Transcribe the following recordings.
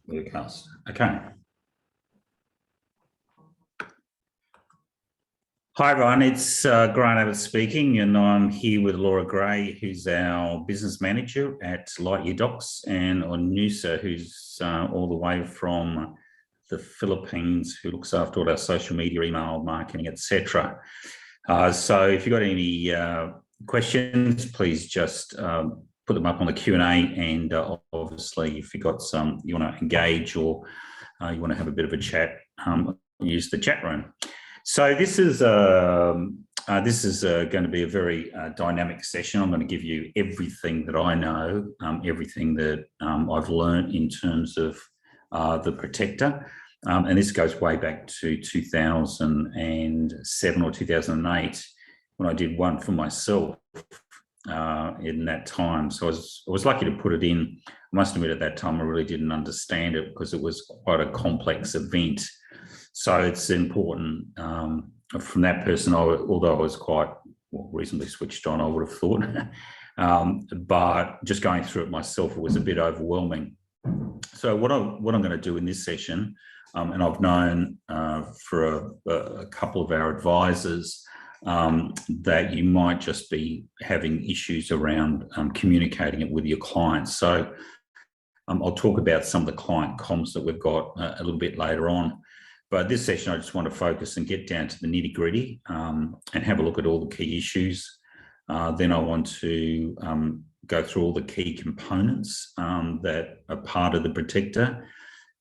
Webcast. Okay. Hi, everyone. It's Grant Abbott speaking, and I'm here with Laura Gray, who's our business manager at LightYear Docs, and Onusa, who's all the way from the Philippines, who looks after all our social media, email marketing, etc. So if you've got any questions, please just put them up on the Q&A, and obviously if you've got some you want to engage or you want to have a bit of a chat, use the chat room. So this is going to be a very dynamic session. I'm going to give you everything that I know, everything that I've learned in terms of the Protector. And this goes way back to 2007 or 2008 when I did one for myself in that time. So I was lucky to put it in. I must admit at that time I really didn't understand it because it was quite a complex event. So it's important from that person, although I was quite reasonably switched on, I would have thought. But just going through it myself, it was a bit overwhelming. So what I'm going to do in this session, and I've known for a couple of our advisors that you might just be having issues around communicating it with your clients. So I'll talk about some of the client comms that we've got a little bit later on. But this session, I just want to focus and get down to the nitty-gritty and have a look at all the key issues. Then I want to go through all the key components that are part of the Protector.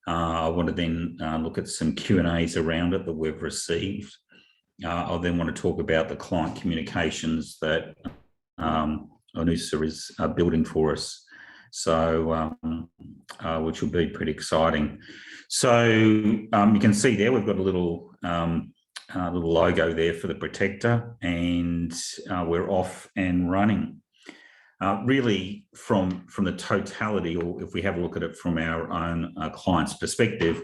I want to then look at some Q&As around it that we've received. I'll then want to talk about the client communications that Onusa is building for us. So, which will be pretty exciting. So you can see there we've got a little logo there for the Protector, and we're off and running. Really, from the totality, or if we have a look at it from our own client's perspective,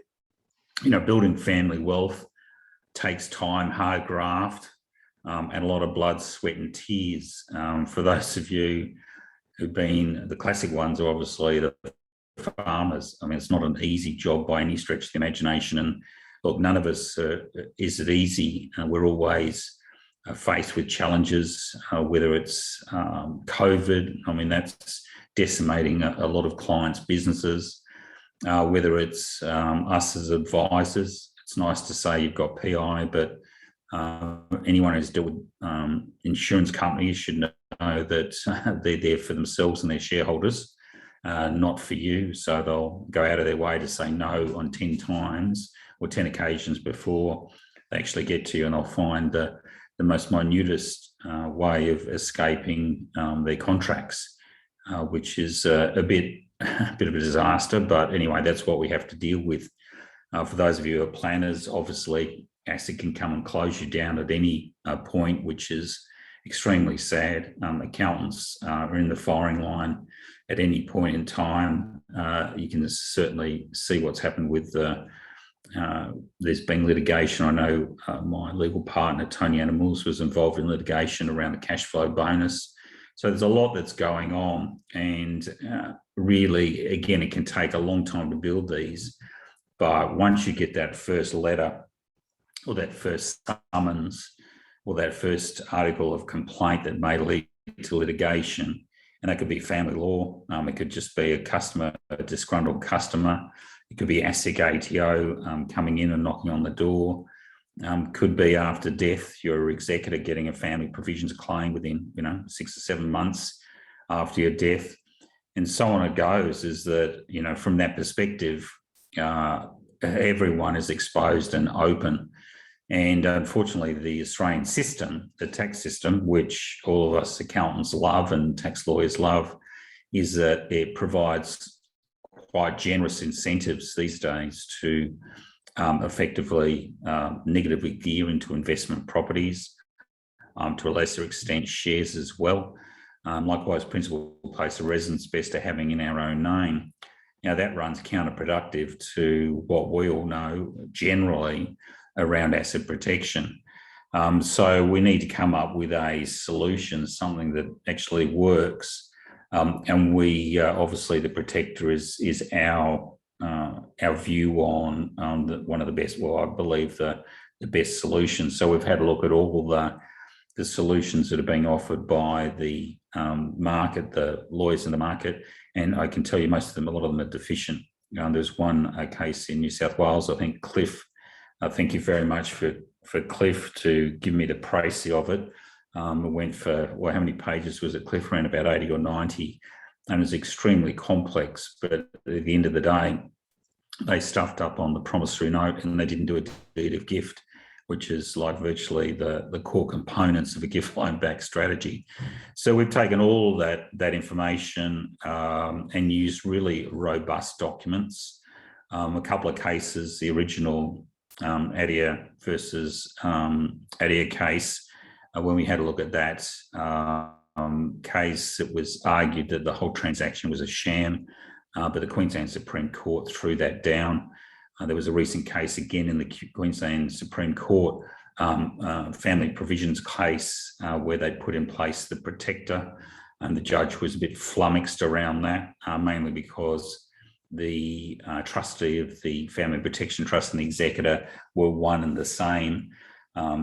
building family wealth takes time, hard graft, and a lot of blood, sweat, and tears. For those of you who've been, the classic ones are obviously the farmers. I mean, it's not an easy job by any stretch of the imagination. And look, none of us is it easy. We're always faced with challenges, whether it's COVID. I mean, that's decimating a lot of clients' businesses, whether it's us as advisors. It's nice to say you've got PI, but anyone who's dealt with insurance companies should know that they're there for themselves and their shareholders, not for you. So they'll go out of their way to say no on 10 times or 10 occasions before they actually get to you, and they'll find the most minutest way of escaping their contracts, which is a bit of a disaster. But anyway, that's what we have to deal with. For those of you who are planners, obviously, ASIC can come and close you down at any point, which is extremely sad. Accountants are in the firing line at any point in time. You can certainly see what's happened with there's been litigation. I know my legal partner, Tony Animals, was involved in litigation around the cash flow bonus. So there's a lot that's going on. And really, again, it can take a long time to build these. But once you get that first letter or that first summons or that first article of complaint that may lead to litigation, and that could be family law, it could just be a disgruntled customer, it could be ASIC ATO coming in and knocking on the door, could be after death, your executor getting a family provisions claim within 6 or 7 months after your death, and so on it goes. Is that from that perspective, everyone is exposed and open. And unfortunately, the Australian system, the tax system, which all of us accountants love and tax lawyers love, is that it provides quite generous incentives these days to effectively negatively gear into investment properties, to a lesser extent shares as well. Likewise, principal place of residence best to having in our own name. That runs counterproductive to what we all know generally around asset protection. So we need to come up with a solution, something that actually works. And we obviously the Protector is our our view on one of the best, well, I believe the best solutions. So we've had a look at all the solutions that are being offered by the market, the lawyers in the market, and I can tell you most of them, a lot of them are deficient. There's one case in New South Wales, I think Cliff, thank you very much for Cliff to give me the précis of it. It went for, well, how many pages was it, Cliff? Around about 80 or 90, and it was extremely complex, but at the end of the day, they stuffed up on the promissory note and they didn't do a deed of gift, which is like virtually the core components of a gift loan back strategy. So we've taken all that information and used really robust documents. A couple of cases, the original LYDyr versus LYDyr case, when we had a look at that case, it was argued that the whole transaction was a sham, but the Queensland Supreme Court threw that down. There was a recent case again in the Queensland Supreme Court, family provisions case, where they put in place the protector, and the judge was a bit flummoxed around that, mainly because the trustee of the Family Protection Trust and the executor were one and the same.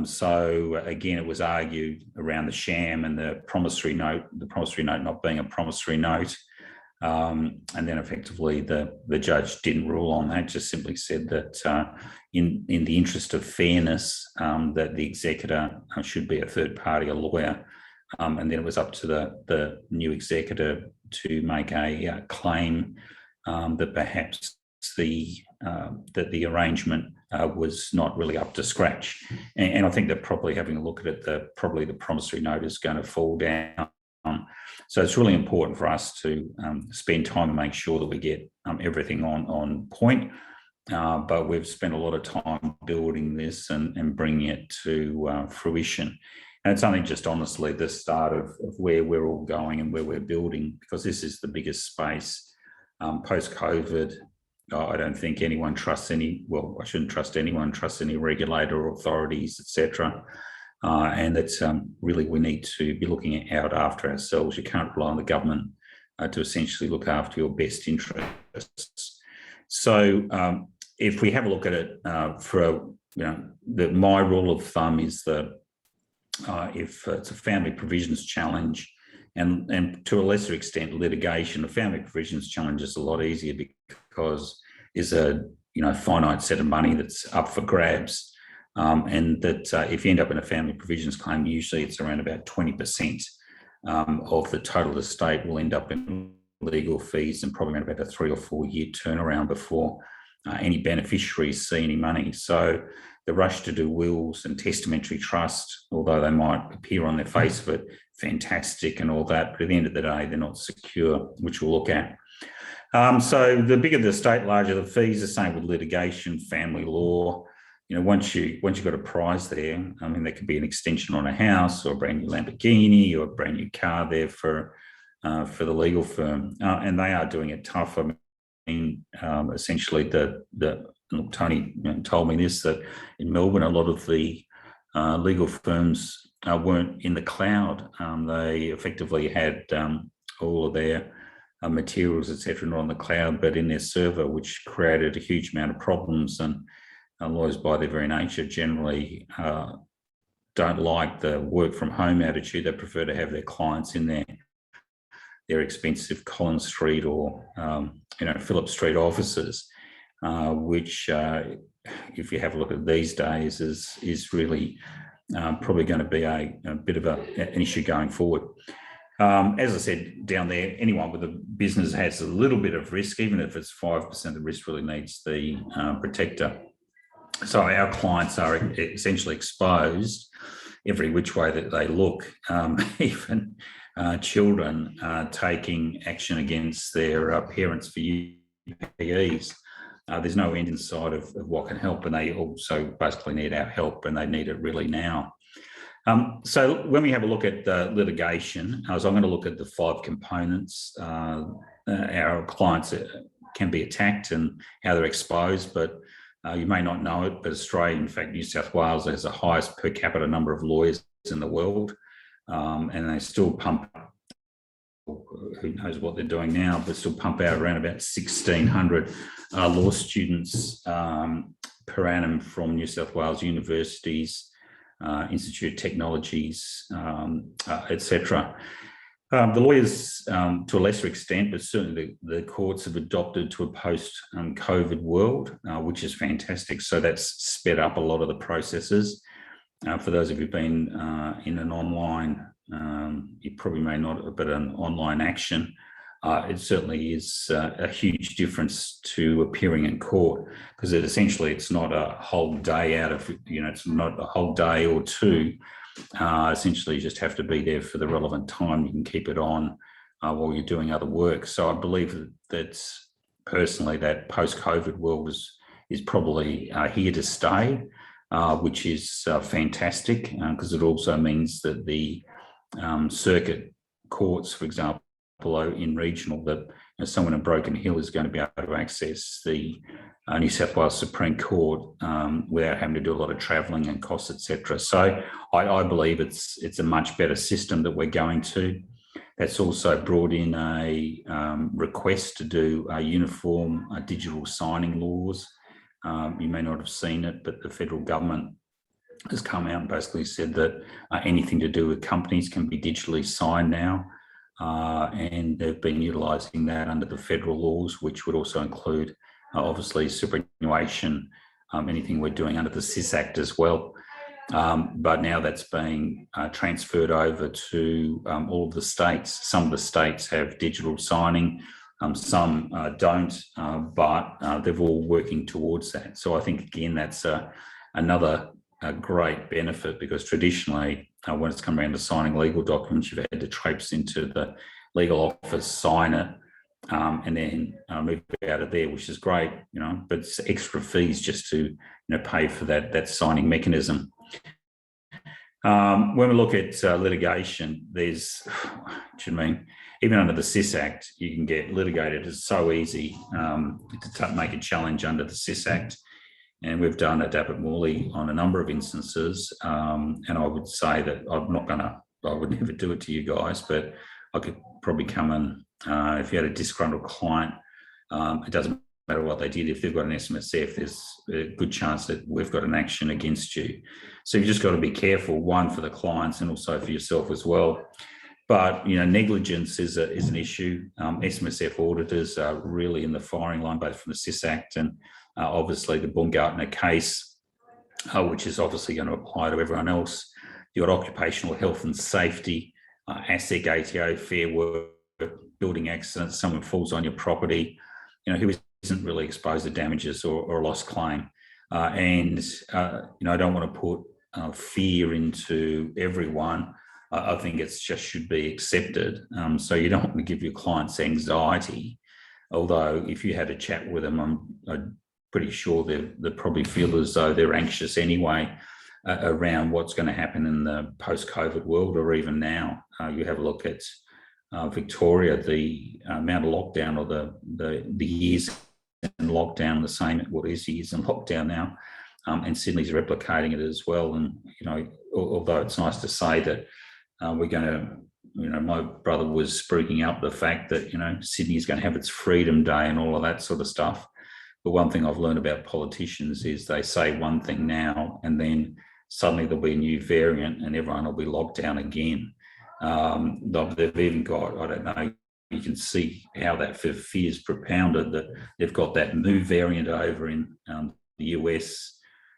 So again, it was argued around the sham and the promissory note not being a promissory note. And then effectively the judge didn't rule on that, just simply said that in the interest of fairness, that the executor should be a third party, a lawyer. And then it was up to the new executor to make a claim that perhaps that the arrangement was not really up to scratch. And I think that probably having a look at it, probably the promissory note is going to fall down. So it's really important for us to spend time and make sure that we get everything on point. But we've spent a lot of time building this and bringing it to fruition. And it's only just honestly the start of where we're all going and where we're building, because this is the biggest space post-COVID. I don't think anyone trusts well, I shouldn't trust anyone, trust any regulator or authorities, etc. And that's really, we need to be looking out after ourselves. You can't rely on the government to essentially look after your best interests. So if we have a look at it my rule of thumb is that if it's a family provisions challenge, and to a lesser extent litigation, a family provisions challenge is a lot easier because there's a finite set of money that's up for grabs. And that if you end up in a family provisions claim, usually it's around about 20% of the total estate will end up in legal fees, and probably around about a 3 or 4 year turnaround before any beneficiaries see any money. So the rush to do wills and testamentary trust, although they might appear on their face of it fantastic and all that, but at the end of the day, they're not secure, which we'll look at. So the bigger the estate, larger the fees. The same with litigation, family law. Once you've got a prize there, I mean, there could be an extension on a house or a brand new Lamborghini or a brand new car there for the legal firm, and they are doing it tough. I mean, essentially, Tony told me this, that in Melbourne, a lot of the legal firms weren't in the cloud. They effectively had all of their materials, etc., not on the cloud, but in their server, which created a huge amount of problems. And lawyers, by their very nature, generally don't like the work from home attitude. They prefer to have their clients in their expensive Collins Street or Phillip Street offices, which, if you have a look at these days, is really probably going to be a bit of an issue going forward. As I said, down there, anyone with a business has a little bit of risk, even if it's 5%, the risk really needs the protector. So our clients are essentially exposed every which way that they look, even children taking action against their parents for UPEs. There's no end in sight of what can help, and they also basically need our help, and they need it really now. So when we have a look at litigation, I'm going to look at the 5 components our clients can be attacked and how they're exposed, but you may not know it, but Australia, in fact, New South Wales, has the highest per capita number of lawyers in the world, and they still pump who knows what they're doing now, but still pump out around about 1,600 law students per annum from New South Wales universities, Institute of Technologies, etc. The lawyers, to a lesser extent, but certainly the courts have adopted to a post-COVID world, which is fantastic. So that's sped up a lot of the processes. For those of you who've been in an online, you probably may not, but an online action, it certainly is a huge difference to appearing in court, because it's not a whole day out of, it's not a whole day or two. Essentially, you just have to be there for the relevant time. You can keep it on while you're doing other work. So I believe that personally, that post-COVID world is probably here to stay, which is fantastic, because it also means that the circuit courts, for example, in regional, that someone in Broken Hill is going to be able to access the New South Wales Supreme Court without having to do a lot of travelling and costs, etc. So I believe it's a much better system that we're going to. That's also brought in a request to do uniform digital signing laws. You may not have seen it, but the federal government has come out and basically said that anything to do with companies can be digitally signed now. And they've been utilising that under the federal laws, which would also include, obviously, superannuation, anything we're doing under the SIS Act as well. But now that's being transferred over to all of the states. Some of the states have digital signing, some don't, but they're all working towards that. So I think, again, that's another great benefit, because traditionally, when it's come around to signing legal documents, you've had to traipse into the legal office, sign it, and then move out of there, which is great, but it's extra fees just to pay for that signing mechanism. When we look at litigation, even under the SIS Act, you can get litigated. It's so easy to make a challenge under the SIS Act. And we've done at Abbott-Family on a number of instances. And I would say that I would never do it to you guys, but I could probably come in, if you had a disgruntled client, it doesn't matter what they did. If they've got an SMSF, there's a good chance that we've got an action against you. So you've just got to be careful, one, for the clients and also for yourself as well. But, negligence is an issue. SMSF auditors are really in the firing line, both from the SIS Act and obviously the Baumgartner case, which is obviously going to apply to everyone else. You've got occupational health and safety, ASIC, ATO, fair work, building accidents, someone falls on your property, who isn't really exposed to damages or a lost claim. I don't want to put fear into everyone. I think it just should be accepted. So you don't want to give your clients anxiety. Although if you had a chat with them, I'm pretty sure they probably feel as though they're anxious anyway around what's going to happen in the post-COVID world, or even now. You have a look at Victoria, the amount of lockdown, or the years in lockdown, the same, what is years in lockdown now, and Sydney's replicating it as well. And although it's nice to say that we're going to, my brother was spruiking up the fact that Sydney is going to have its Freedom Day and all of that sort of stuff. But one thing I've learned about politicians is they say one thing now, and then suddenly there'll be a new variant and everyone will be locked down again. They've even got, I don't know, you can see how that fear is propounded, that they've got that new variant over in the US,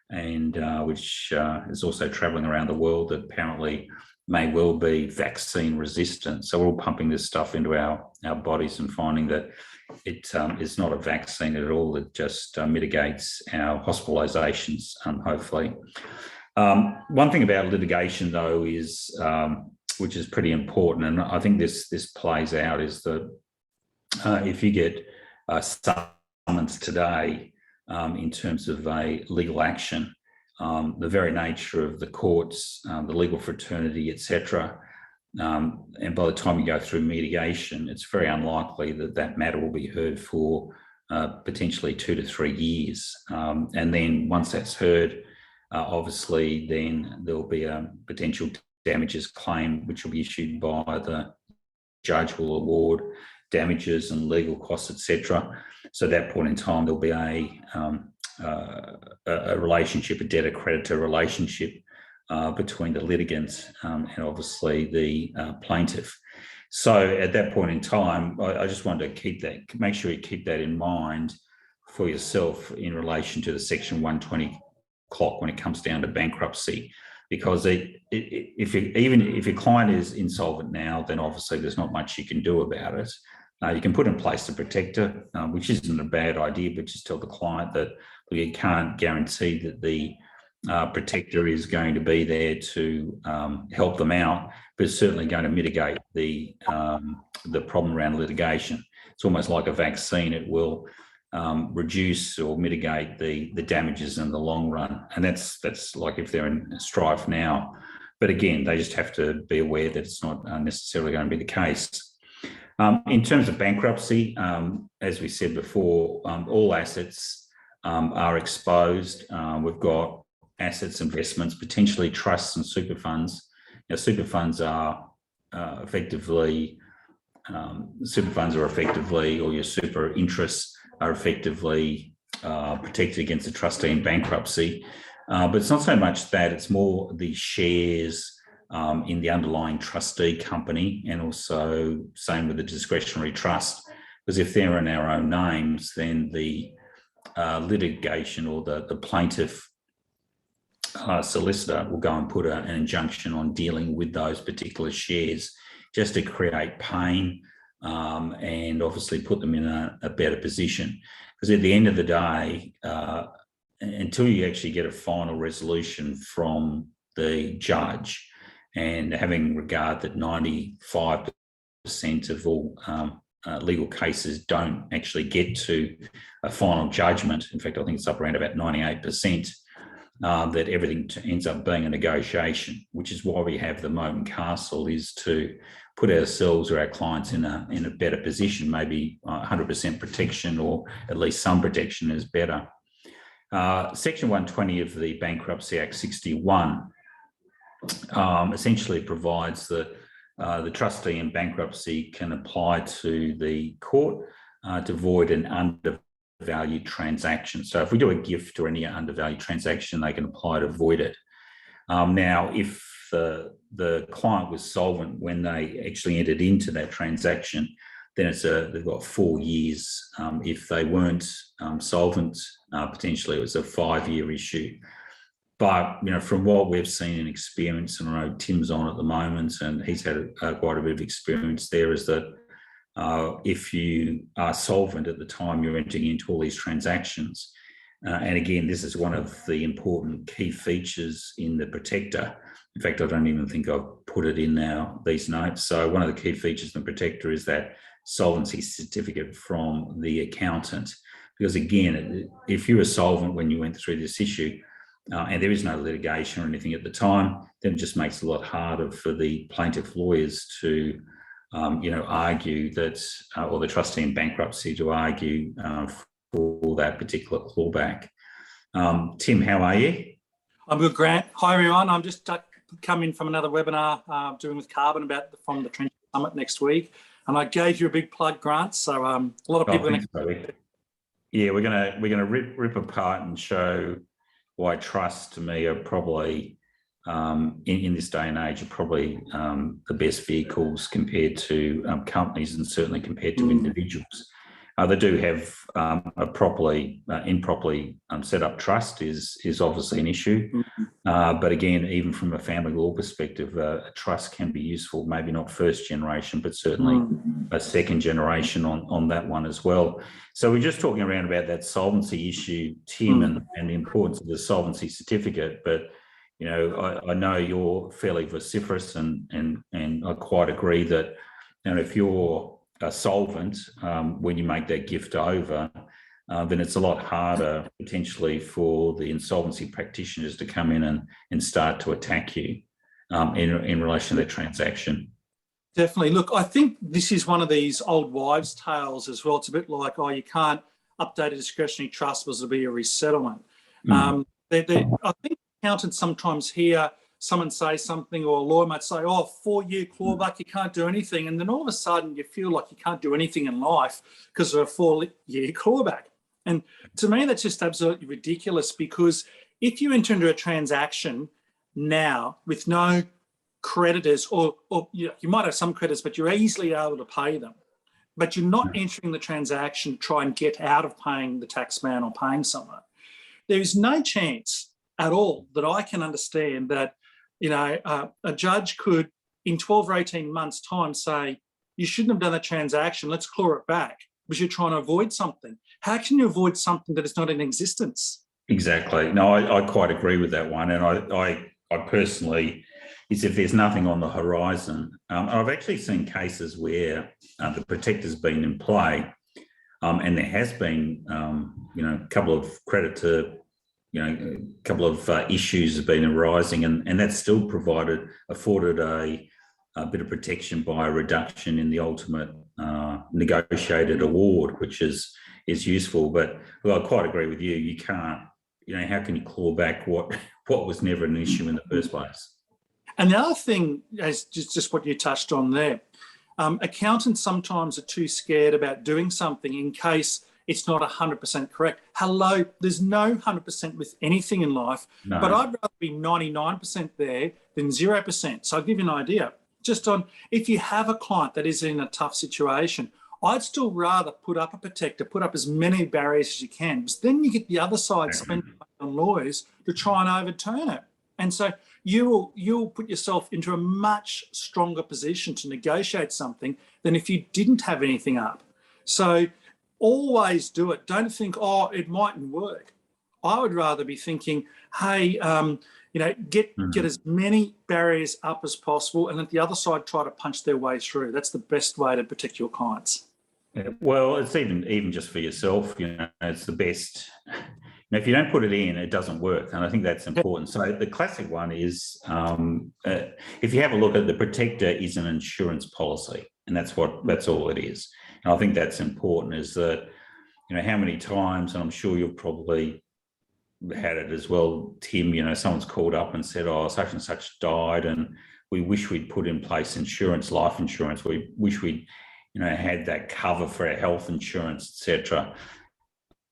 and which is also traveling around the world, that apparently may well be vaccine resistant. So we're all pumping this stuff into our bodies and finding that it is not a vaccine at all. It just mitigates our hospitalizations, hopefully. One thing about litigation, though, is which is pretty important, and I think this plays out, is that if you get summons today in terms of a legal action, the very nature of the courts, the legal fraternity, etc., and by the time you go through mediation, it's very unlikely that matter will be heard for potentially 2 to 3 years. And then once that's heard, obviously, then there'll be a potential damages claim, which will be issued by the judge will award damages and legal costs, etc. So at that point in time, there'll be a relationship, a debtor-creditor relationship between the litigant and obviously the plaintiff. So at that point in time, I just wanted to make sure you keep that in mind for yourself in relation to the Section 120 clock when it comes down to bankruptcy. Because if your client is insolvent now, then obviously there's not much you can do about it. You can put in place a protector, which isn't a bad idea, but just tell the client that you can't guarantee that the protector is going to be there to help them out, but it's certainly going to mitigate the problem around litigation. It's almost like a vaccine. It will reduce or mitigate the damages in the long run. And that's like if they're in strife now. But again, they just have to be aware that it's not necessarily going to be the case. In terms of bankruptcy, as we said before, all assets are exposed. We've got assets, investments, potentially trusts and super funds. Now, super funds are effectively, or your super interests are effectively protected against the trustee in bankruptcy. But it's not so much that, it's more the shares in the underlying trustee company, and also same with the discretionary trust, because if they're in our own names, then the litigation or the plaintiff solicitor will go and put an injunction on dealing with those particular shares just to create pain and obviously put them in a better position. Because at the end of the day, until you actually get a final resolution from the judge, and having regard that 95% of all legal cases don't actually get to a final judgment. In fact, I think it's up around about 98%, that everything ends up being a negotiation, which is why we have the moat and castle, is to put ourselves or our clients in a better position. Maybe 100% protection, or at least some protection is better. Section 120 of the Bankruptcy Act 61 essentially provides that the trustee in bankruptcy can apply to the court to void an undervalued transaction. So if we do a gift or any undervalued transaction, they can apply to void it. Now, if the client was solvent when they actually entered into that transaction, then they've got 4 years. If they weren't solvent, potentially it was a 5-year issue. But from what we've seen and experienced, and I know Tim's on at the moment, and he's had quite a bit of experience there, is that if you are solvent at the time you're entering into all these transactions, and again, this is one of the important key features in the protector. In fact, I don't even think I've put it in these notes. So one of the key features in the protector is that solvency certificate from the accountant. Because again, if you were solvent when you went through this issue, and there is no litigation or anything at the time, then it just makes it a lot harder for the plaintiff lawyers to, argue that, or the trustee in bankruptcy to argue for that particular clawback. Tim, how are you? I'm good, Grant. Hi, everyone. I'm just coming from another webinar doing with Carbon from the Trench Summit next week, and I gave you a big plug, Grant. So a lot of people. Yeah, we're gonna rip apart and show why trusts, to me, are probably in this day and age are probably the best vehicles compared to companies, and certainly compared to individuals. They do have a improperly set up trust is obviously an issue. But again, even from a family law perspective, a trust can be useful, maybe not first generation, but certainly a second generation on that one as well. So we're just talking around about that solvency issue, Tim, and the importance of the solvency certificate. But I know you're fairly vociferous, and I quite agree that if you're solvent when you make that gift over, then it's a lot harder potentially for the insolvency practitioners to come in and start to attack you in relation to that transaction. Definitely. Look, I think this is one of these old wives' tales as well. It's a bit like, you can't update a discretionary trust because it'll be a resettlement. I think accountants sometimes hear someone say something, or a lawyer might say, oh, 4-year clawback, you can't do anything. And then all of a sudden you feel like you can't do anything in life because of a 4-year clawback. And to me, that's just absolutely ridiculous, because if you enter into a transaction now with no creditors, or you might have some creditors, but you're easily able to pay them, but you're not entering the transaction to try and get out of paying the taxman or paying someone, there is no chance at all that I can understand that, a judge could, in 12 or 18 months' time, say, you shouldn't have done that transaction, let's claw it back, because you're trying to avoid something. How can you avoid something that is not in existence? Exactly. No, I quite agree with that one. And I personally, is if there's nothing on the horizon. I've actually seen cases where the protector's been in play, and there has been, a couple of creditor, a couple of issues have been arising, and that's still afforded a bit of protection by a reduction in the ultimate negotiated award, which is useful. But I quite agree with you. You can't, how can you claw back what was never an issue in the first place? And the other thing is just what you touched on there. Accountants sometimes are too scared about doing something in case it's not 100% correct. Hello, there's no 100% with anything in life, no. But I'd rather be 99% there than 0%. So I'll give you an idea. Just on, if you have a client that is in a tough situation, I'd still rather put up a protector, put up as many barriers as you can, because then you get the other side spending on lawyers to try and overturn it. And so you'll put yourself into a much stronger position to negotiate something than if you didn't have anything up. So always do it. Don't think, oh, it mightn't work. I would rather be thinking, hey, get as many barriers up as possible, and at the other side try to punch their way through. That's the best way to protect your clients. Yeah, well, it's even just for yourself. It's the best. If you don't put it in, it doesn't work, and I think that's important. So the classic one is, if you have a look at the protector, is an insurance policy, and that's all it is. And I think that's important. Is that how many times, and I'm sure you've probably had it as well, Tim, someone's called up and said, oh, such and such died, and we wish we'd put in place insurance, life insurance. We wish we'd had that cover for our health insurance, etc.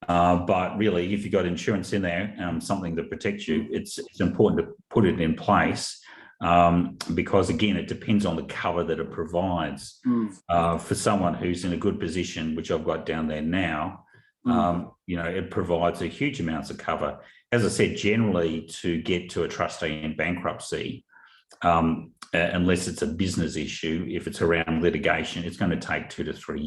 But really, if you've got insurance in there, something that protects you, it's important to put it in place, because, again, it depends on the cover that it provides. For someone who's in a good position, which I've got down there now, it provides a huge amounts of cover. As I said, generally, to get to a trustee in bankruptcy, unless it's a business issue, if it's around litigation, it's going to take 2 to 3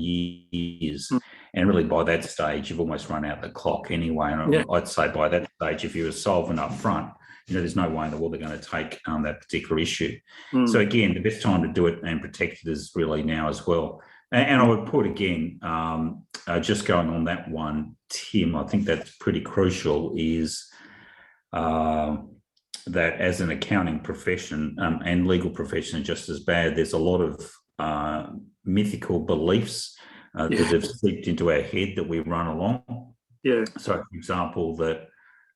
years. And really, by that stage, you've almost run out the clock anyway. And I'd say by that stage, if you were solvent up front, there's no way in the world they're going to take that particular issue. So again, the best time to do it and protect it is really now as well. And I would put, again, just going on that one, Tim, I think that's pretty crucial, is that as an accounting profession, and legal profession are just as bad, there's a lot of mythical beliefs that have seeped into our head that we run along. So, for example, that,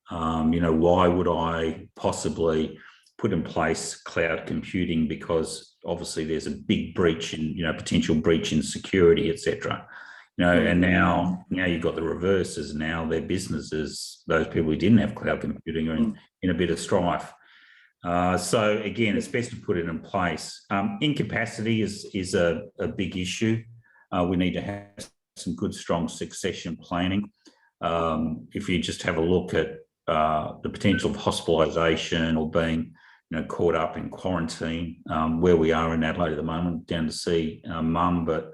why would I possibly put in place cloud computing, because obviously there's a big breach in, potential breach in security, etc. And now you've got the reverses. Now their businesses, those people who didn't have cloud computing, are in a bit of strife. So again, it's best to put it in place. Incapacity is a big issue. We need to have some good, strong succession planning. If you just have a look at the potential of hospitalisation or being caught up in quarantine, where we are in Adelaide at the moment, down to see mum, but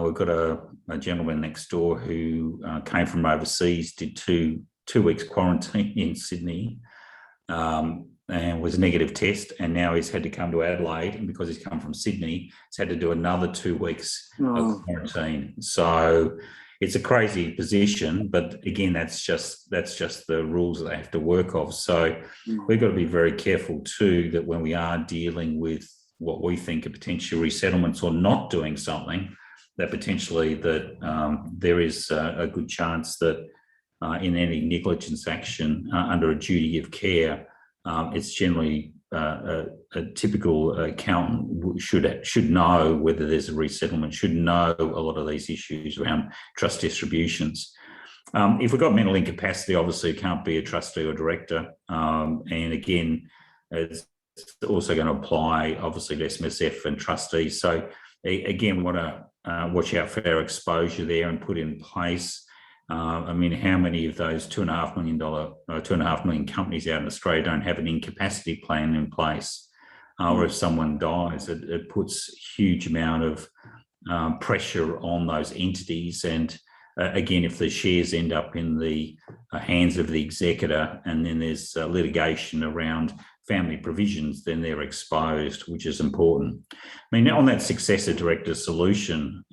we've got a gentleman next door who came from overseas, did two weeks quarantine in Sydney, and was a negative test, and now he's had to come to Adelaide, and because he's come from Sydney, he's had to do another 2 weeks of quarantine. So it's a crazy position, but again, that's just the rules that they have to work off. So we've got to be very careful too, that when we are dealing with what we think are potential resettlements or not doing something, that potentially that there is a good chance that in any negligence action under a duty of care, it's generally a typical accountant should know whether there's a resettlement, should know a lot of these issues around trust distributions. If we've got mental incapacity, obviously it can't be a trustee or director. And again, it's also going to apply, obviously, to SMSF and trustees. So again, we want to watch out for our exposure there and put in place. I mean, how many of those $2.5 million companies out in Australia don't have an incapacity plan in place? Or if someone dies, it puts a huge amount of pressure on those entities. And again, if the shares end up in the hands of the executor and then there's litigation around family provisions, then they're exposed, which is important. I mean, on that successor director solution,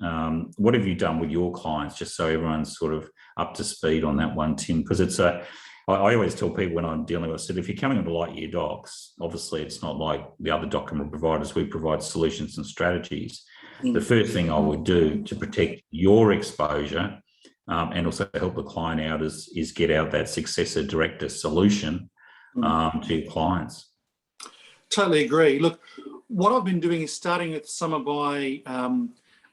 what have you done with your clients, just so everyone's sort of up to speed on that one, Tim? Because I always tell people when I'm dealing with it, I said, if you're coming into LightYear Docs, obviously it's not like the other document providers. We provide solutions and strategies. The first thing I would do to protect your exposure and also help the client out is get out that successor director solution to your clients. Totally agree. Look, what I've been doing is starting with some of my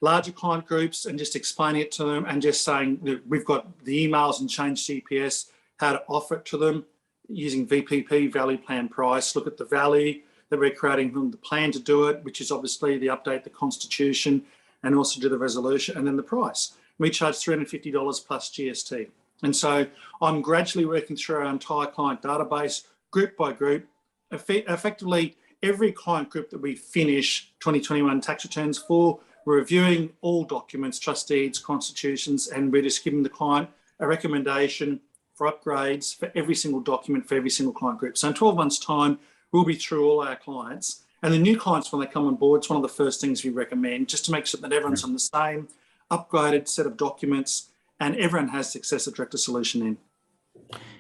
larger client groups and just explaining it to them and just saying that we've got the emails and change CPS, how to offer it to them using VPP, value plan price, look at the value that we're creating from the plan to do it, which is obviously the update, the constitution, and also do the resolution, and then the price. We charge $350 plus GST. And so I'm gradually working through our entire client database, group by group. Effectively, every client group that we finish 2021 tax returns for, we're reviewing all documents, trust deeds, constitutions, and we're just giving the client a recommendation for upgrades for every single document for every single client group. So in 12 months' time, we'll be through all our clients. And the new clients, when they come on board, it's one of the first things we recommend, just to make sure that everyone's on the same upgraded set of documents and everyone has successor director solution in.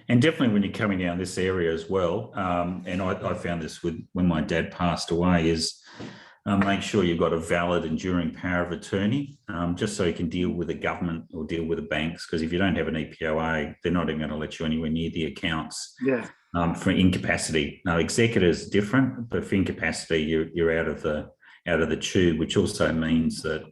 And definitely when you're coming down this area as well, and I found this when my dad passed away, is make sure you've got a valid enduring power of attorney, just so you can deal with the government or deal with the banks, because if you don't have an EPOA, they're not even going to let you anywhere near the accounts. Yeah. For incapacity. Now, executor is different, but for incapacity, you're out of the tube, which also means that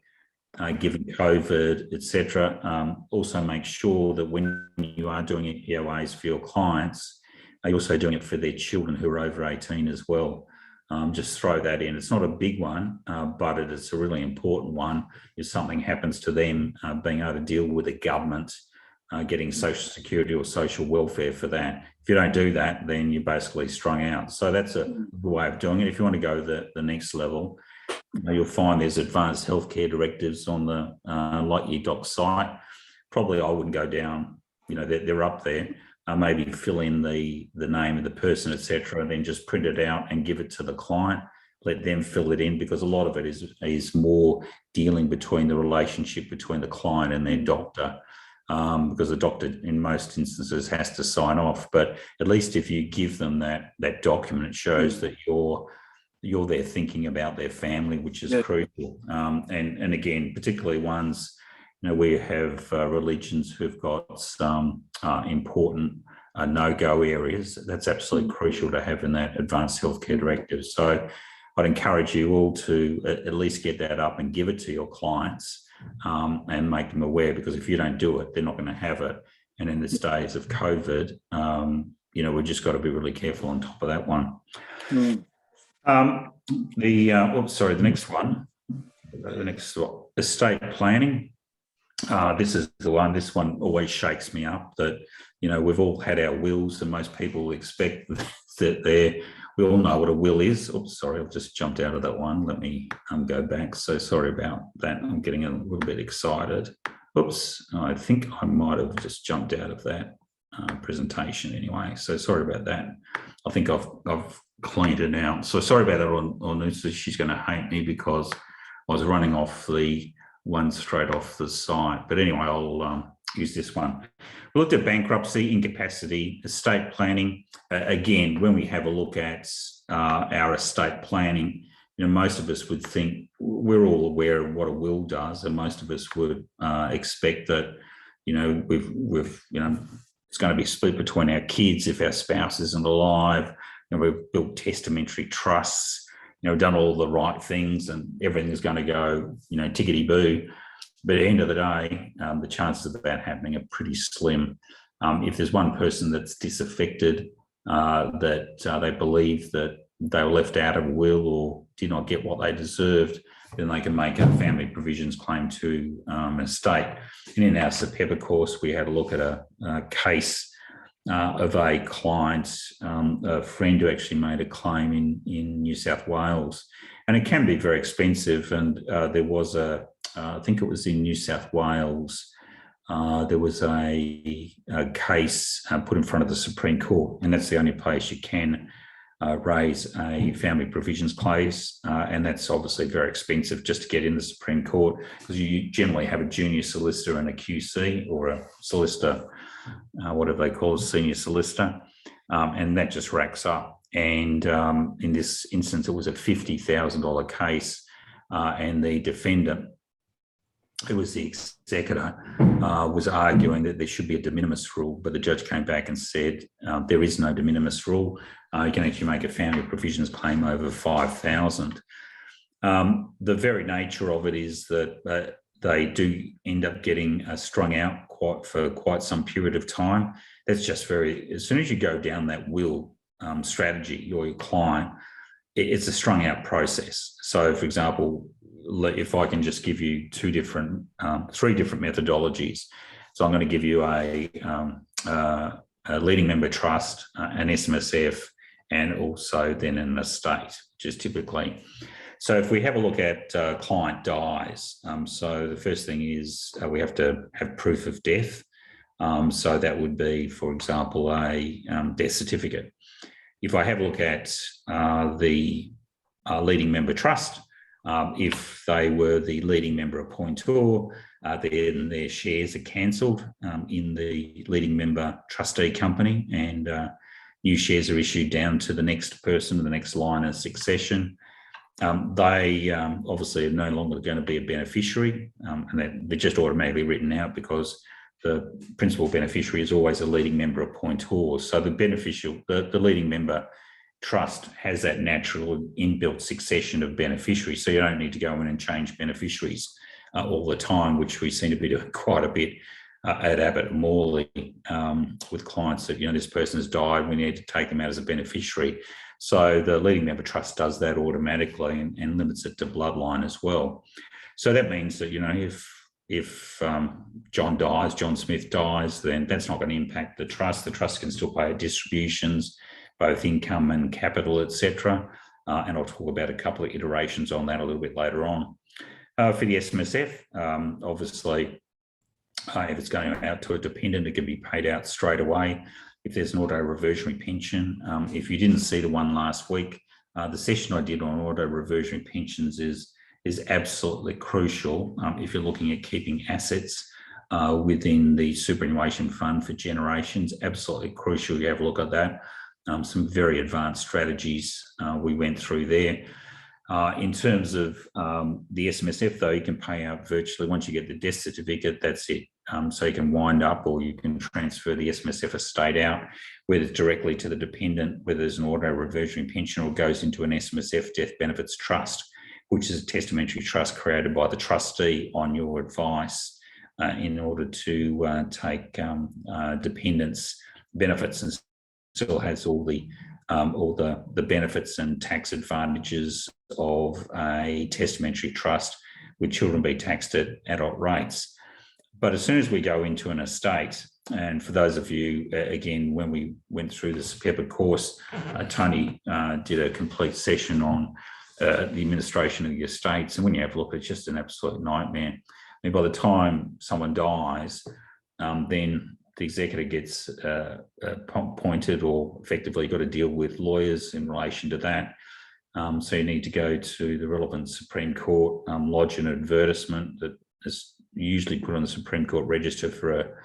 given COVID, etc., also make sure that when you are doing EPOAs for your clients, you're also doing it for their children who are over 18 as well. Just throw that in. It's not a big one, but it's a really important one. If something happens to them, being able to deal with the government, getting social security or social welfare for that. If you don't do that, then you're basically strung out. So that's a good way of doing it. If you want to go the next level, you'll find there's advanced healthcare directives on the LightYear Docs site. Probably I wouldn't go down, they're up there. Maybe fill in the name of the person, etc., and then just print it out and give it to the client. Let them fill it in, because a lot of it is more dealing between the relationship between the client and their doctor, because the doctor in most instances has to sign off. But at least if you give them that document, it shows that you're there thinking about their family, which is crucial. And again, particularly ones, we have religions who've got some important no-go areas. That's absolutely crucial to have in that advanced healthcare directive. So I'd encourage you all to at least get that up and give it to your clients and make them aware, because if you don't do it, they're not going to have it. And in this days of COVID, we've just got to be really careful on top of that one. The next one, estate planning. This is the one. This one always shakes me up. That we've all had our wills, and most people expect that we all know what a will is. Oops, sorry, I've just jumped out of that one. Let me go back. So sorry about that. I'm getting a little bit excited. Oops, I think I might have just jumped out of that presentation anyway. So sorry about that. I think I've cleaned it out. So sorry about that on Noosa. She's going to hate me because I was running off the one straight off the site. But anyway, I'll use this one. We looked at bankruptcy, incapacity, estate planning. Again, when we have a look at our estate planning, most of us would think, we're all aware of what a will does, and most of us would expect that, we've it's going to be split between our kids if our spouse isn't alive. we've built testamentary trusts, done all the right things, and everything's going to go, tickety-boo. But at the end of the day, the chances of that happening are pretty slim. If there's one person that's disaffected, that they believe that they were left out of a will or did not get what they deserved, then they can make a family provisions claim to an estate. And in our SPEPA course, we had a look at a case of a client, a friend who actually made a claim in New South Wales. And it can be very expensive. And there was I think it was in New South Wales, there was a case put in front of the Supreme Court, and that's the only place you can raise a family provisions case, and that's obviously very expensive just to get in the Supreme Court, because you generally have a junior solicitor and a QC, or a solicitor, whatever they call a senior solicitor, and that just racks up. And in this instance, it was a $50,000 case, and the defendant, who was the executor, was arguing that there should be a de minimis rule, but the judge came back and said there is no de minimis rule. You can actually make a family provisions claim over $5,000. The very nature of it is that they do end up getting strung out for quite some period of time. That's just as soon as you go down that will strategy, or your client, it's a strung out process. So, for example, if I can just give you three different methodologies. So I'm going to give you a leading member trust, an SMSF, and also then an estate, which is typically. So if we have a look at client dies, so the first thing is we have to have proof of death. So that would be, for example, a death certificate. If I have a look at the leading member trust, if they were the leading member appointor, then their shares are cancelled in the leading member trustee company, and new shares are issued down to the next person, the next line of succession. They obviously are no longer going to be a beneficiary, and they're just automatically written out because the principal beneficiary is always a leading member appointor. So the leading member trust has that natural inbuilt succession of beneficiaries. So you don't need to go in and change beneficiaries all the time, which we seem to be doing quite a bit at Abbott-Family with clients that, this person has died, we need to take them out as a beneficiary. So the leading member trust does that automatically and limits it to bloodline as well. So that means that, if John Smith dies, then that's not going to impact the trust. The trust can still pay distributions, both income and capital, etc. And I'll talk about a couple of iterations on that a little bit later on. For the SMSF, obviously, if it's going out to a dependent, it can be paid out straight away. If there's an auto reversionary pension, if you didn't see the one last week, the session I did on auto reversionary pensions is absolutely crucial if you're looking at keeping assets within the superannuation fund for generations. Absolutely crucial you have a look at that. Some very advanced strategies we went through there. In terms of the SMSF, though, you can pay out virtually. Once you get the death certificate, that's it. So you can wind up, or you can transfer the SMSF estate out, whether it's directly to the dependent, whether there's an auto reversionary pension, or goes into an SMSF death benefits trust, which is a testamentary trust created by the trustee on your advice in order to take dependents' benefits, and still has all the benefits and tax advantages of a testamentary trust, with children be taxed at adult rates. But as soon as we go into an estate, and for those of you, again, when we went through the SPEPA course, Tony did a complete session on the administration of the estates, and when you have a look, it's just an absolute nightmare. I mean, by the time someone dies, then the executor gets appointed, or effectively got to deal with lawyers in relation to that. So you need to go to the relevant Supreme Court, lodge an advertisement that is usually put on the Supreme Court register for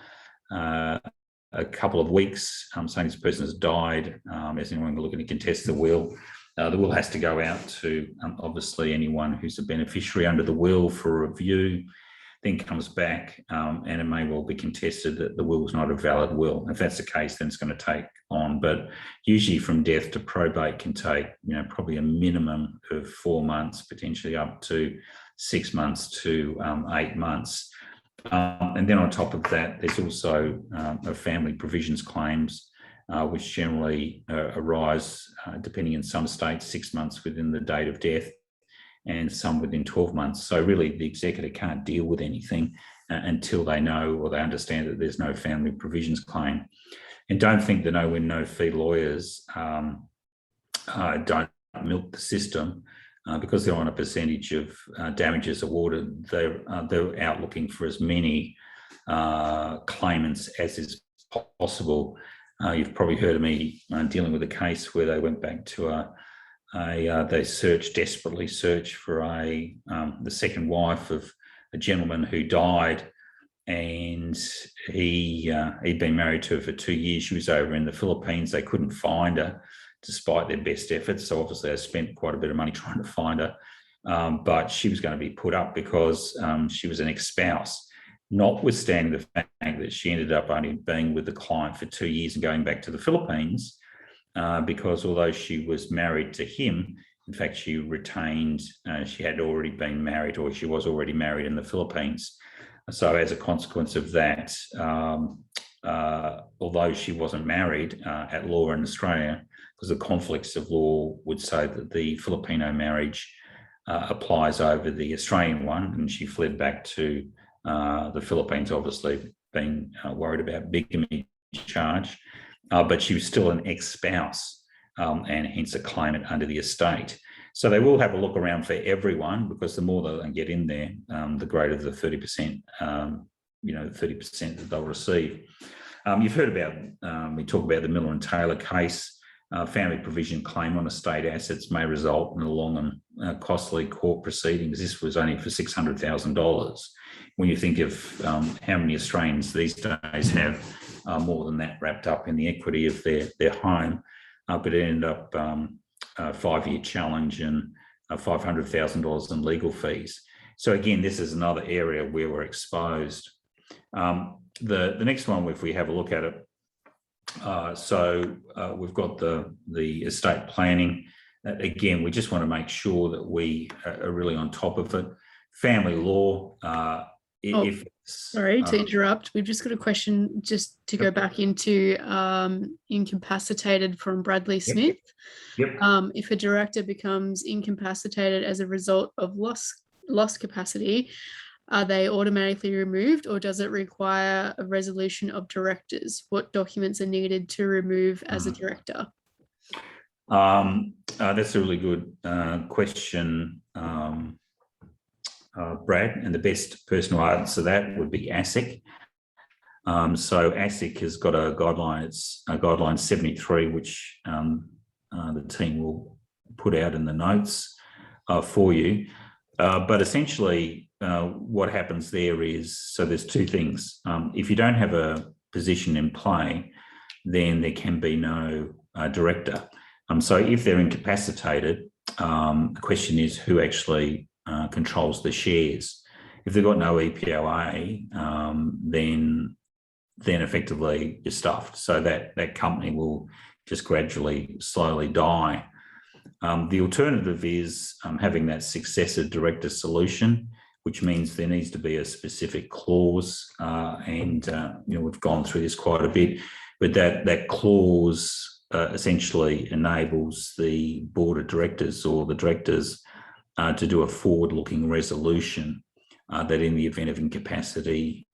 a couple of weeks, saying this person has died. Is anyone looking to contest the will? The will has to go out to obviously anyone who's a beneficiary under the will for review. then comes back, and it may well be contested that the will is not a valid will. If that's the case, then it's going to take on. But usually from death to probate can take, probably a minimum of 4 months, potentially up to 6 months to 8 months. And then on top of that, there's also family provisions claims, which generally arise, depending in some states, 6 months within the date of death, and some within 12 months. So really the executor can't deal with anything until they know or they understand that there's no family provisions claim. And don't think that no-fee lawyers don't milk the system because they're on a percentage of damages awarded. They're out looking for as many claimants as is possible. You've probably heard of me dealing with a case where they went back to they desperately searched for the second wife of a gentleman who died, and he'd been married to her for 2 years. She was over in the Philippines. They couldn't find her despite their best efforts. So obviously they spent quite a bit of money trying to find her, but she was going to be put up because she was an ex-spouse, notwithstanding the fact that she ended up only being with the client for 2 years and going back to the Philippines. Because although she was married to him, in fact, she retained, she had already been married, or she was already married in the Philippines. So as a consequence of that, although she wasn't married at law in Australia, because the conflicts of law would say that the Filipino marriage applies over the Australian one, and she fled back to the Philippines, obviously being worried about bigamy charge. But she was still an ex-spouse and hence a claimant under the estate. So they will have a look around for everyone, because the more they get in there, the greater the 30%, 30% that they'll receive. You've heard about, we talk about the Miller and Taylor case. Family provision claim on estate assets may result in a long and costly court proceedings. This was only for $600,000. When you think of how many Australians these days have more than that wrapped up in the equity of their home, but it ended up a 5-year challenge and $500,000 in legal fees. So again, this is another area where we're exposed. The next one, if we have a look at it, we've got the estate planning. Again, we just want to make sure that we are really on top of it. Family law. Sorry to interrupt. We've just got a question just to go back into incapacitated from Bradley Smith. Yep. If a director becomes incapacitated as a result of lost capacity, are they automatically removed, or does it require a resolution of directors? What documents are needed to remove as a director? That's a really good question, Brad, and the best person to answer that would be ASIC. So ASIC has got a guideline, it's guideline 73, which the team will put out in the notes for you. But essentially, what happens there is, so there's two things. If you don't have a position in play, then there can be no director. So if they're incapacitated, the question is who actually controls the shares. If they've got no EPOA, then effectively you're stuffed. So that company will just gradually, slowly die. The alternative is having that successor director solution, which means there needs to be a specific clause, and we've gone through this quite a bit, but that clause essentially enables the board of directors or the directors to do a forward-looking resolution that in the event of incapacity,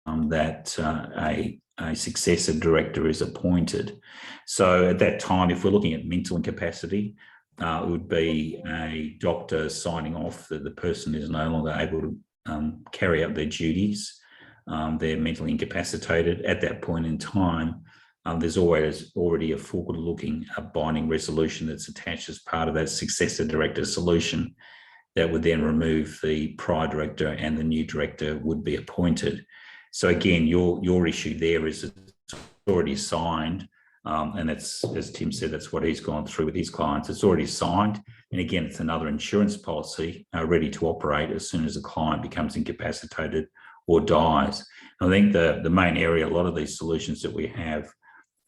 that a successor director is appointed. So at that time, if we're looking at mental incapacity, it would be a doctor signing off that the person is no longer able to carry out their duties. They're mentally incapacitated. At that point in time, there's already a forward-looking binding resolution that's attached as part of that successor director solution that would then remove the prior director, and the new director would be appointed. So again, your issue there is it's already signed. And that's, as Tim said, that's what he's gone through with his clients. It's already signed. And again, it's another insurance policy ready to operate as soon as the client becomes incapacitated or dies. I think the main area, a lot of these solutions that we have